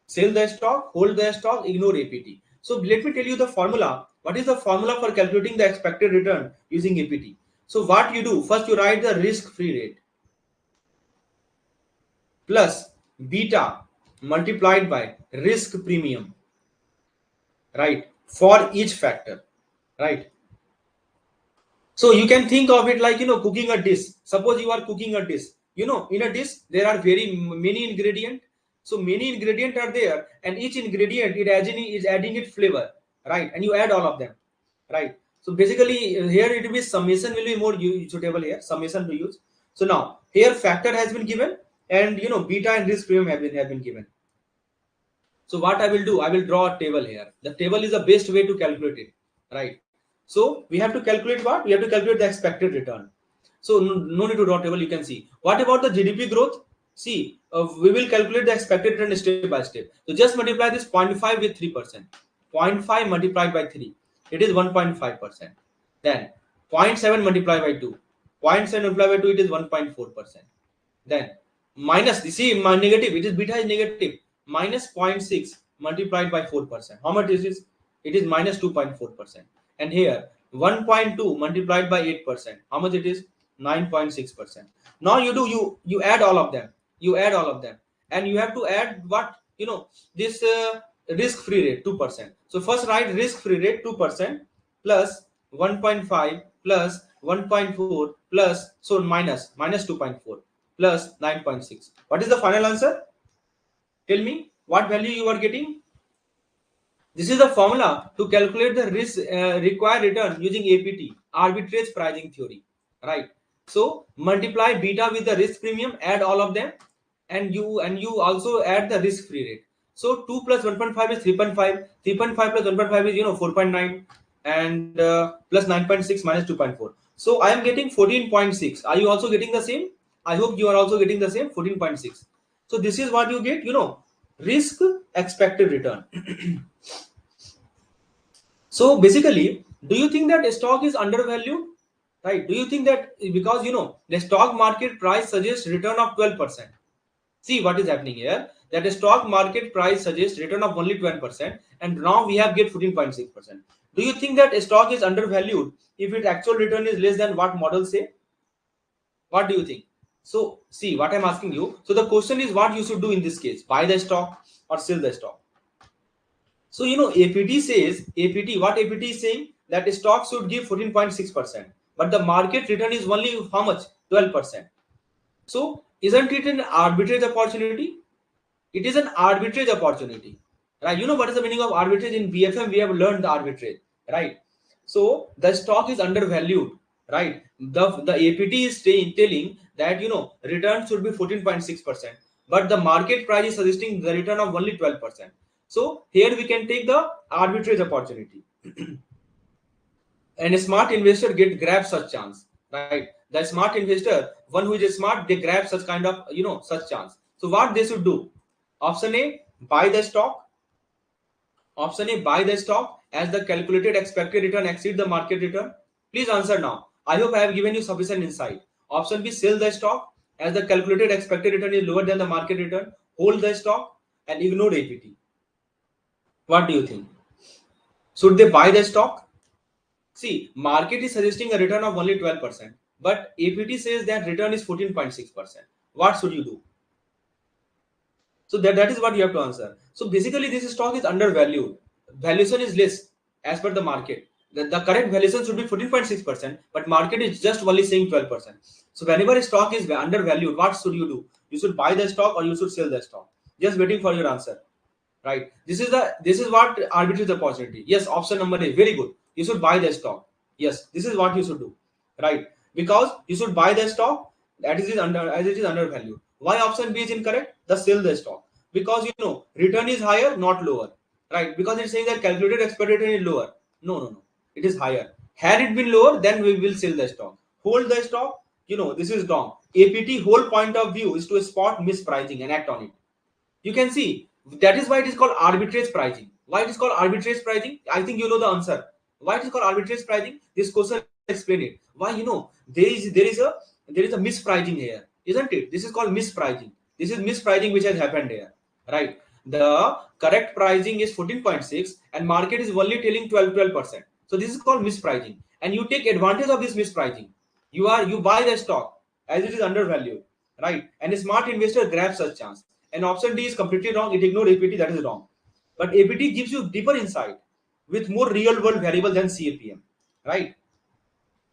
sell the stock, hold the stock, ignore APT. So let me tell you the formula. What is the formula for calculating the expected return using APT? So what you do, first you write the risk-free rate plus beta multiplied by risk premium, right, for each factor, right? So you can think of it like cooking a dish. Suppose you are cooking a dish. In a dish there are very many ingredients. So many ingredients are there, and each ingredient is adding its flavor, right? And you add all of them, right? So basically here it will be summation will be more suitable here. Summation to use. So now here factor has been given, and beta and risk premium have been given. So what I will do, I will draw a table here. The table is the best way to calculate it, right? So we have to calculate what? We have to calculate the expected return. So no need to draw table, you can see. What about the GDP growth? See, we will calculate the expected return step by step. So just multiply this 0.5 with 3%. 0.5 multiplied by 3, it is 1.5%. Then 0.7 multiplied by 2. 0.7 multiplied by 2, it is 1.4%. Then minus, you see my negative, it is beta is negative, minus 0.6 multiplied by 4%. How much is this? It is minus 2.4%. And here 1.2 multiplied by 8%. How much it is? 9.6%. Now you add all of them. You add all of them, and you have to add what this risk-free rate 2%. So first write risk-free rate 2% plus 1.5 plus 1.4 plus, so minus 2.4 plus 9.6. What is the final answer? Tell me what value you are getting. This is the formula to calculate the risk required return using APT, arbitrage pricing theory, right? So multiply beta with the risk premium, add all of them, and you also add the risk free rate. So 2 plus 1.5 is 3.5, 3.5 plus 1.5 is 4.9, and plus 9.6 minus 2.4. So I am getting 14.6. Are you also getting the same? I hope you are also getting the same, 14.6. So this is what you get, risk expected return. So basically, do you think that a stock is undervalued? Right? Do you think that because the stock market price suggests return of 12%? See what is happening here. That the stock market price suggests return of only 12%, and now we have get 14.6%. Do you think that a stock is undervalued if its actual return is less than what models say? What do you think? So see what I'm asking you. So the question is what you should do in this case: buy the stock or sell the stock. So APT says, what APT is saying, that a stock should give 14.6%, but the market return is only how much? 12%. So isn't it an arbitrage opportunity? It is an arbitrage opportunity, right? You know what is the meaning of arbitrage? In BFM we have learned the arbitrage, right? So the stock is undervalued, right? The APT is telling that return should be 14.6%, but the market price is suggesting the return of only 12%. So here we can take the arbitrage opportunity. And a smart investor grab such chance, right? The smart investor, one who is smart, they grab such kind of such chance. So what they should do? Option A, buy the stock. Option A, buy the stock as the calculated expected return exceed the market return. Please answer now. I hope I have given you sufficient insight. Option B, sell the stock as the calculated expected return is lower than the market return. Hold the stock and ignore APT. What do you think? Should they buy the stock? See, market is suggesting a return of only 12%, but APT says that return is 14.6%. What should you do? So that is what you have to answer. So basically, this stock is undervalued. Valuation is less as per the market. The correct valuation should be 14.6%, but market is just only saying 12%. So whenever a stock is undervalued, what should you do? You should buy the stock or you should sell the stock. Just waiting for your answer. Right? This is what arbitrage opportunity. Yes, option number A, very good. You should buy the stock. Yes, this is what you should do. Right? Because you should buy the stock as it is undervalued. Why option B is incorrect? The sell the stock. Because return is higher, not lower. Right? Because it's saying that calculated expected return is lower. No. It is higher. Had it been lower, then we will sell the stock. Hold the stock. This is wrong. APT whole point of view is to spot mispricing and act on it. You can see that is why it is called arbitrage pricing. Why it is called arbitrage pricing? I think you know the answer. Why it is called arbitrage pricing? This question explain it. Why there is a mispricing here, isn't it? This is called mispricing. This is mispricing which has happened here, right? The correct pricing is 14.6 and market is only telling 12%. So this is called mispricing, and you take advantage of this mispricing. You buy the stock as it is undervalued, right? And a smart investor grabs such chance. And option D is completely wrong. It ignored APT. That is wrong. But APT gives you deeper insight with more real world variable than CAPM, right?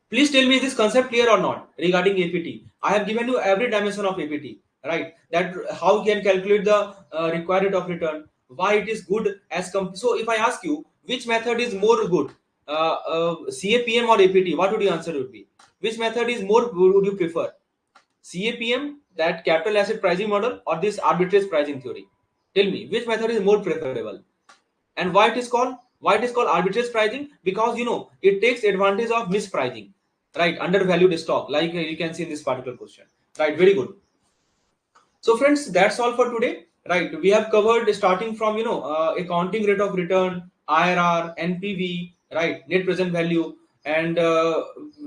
Please tell me, is this concept clear or not regarding APT? I have given you every dimension of APT, right? That how you can calculate the required rate of return, why it is good as so if I ask you which method is more good, CAPM or APT, what would your answer would be? Which method is more would you prefer? CAPM, that capital asset pricing model, or this arbitrage pricing theory? Tell me which method is more preferable, and why it is called arbitrage pricing? Because it takes advantage of mispricing, right? Undervalued stock, like you can see in this particular question, right? Very good. So friends, that's all for today, right? We have covered starting from accounting rate of return, IRR, NPV, right? Net present value, and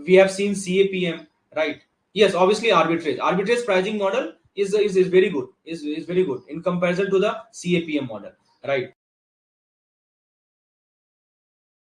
we have seen CAPM, right? Yes, obviously arbitrage pricing model is very good, is very good in comparison to the CAPM model, right?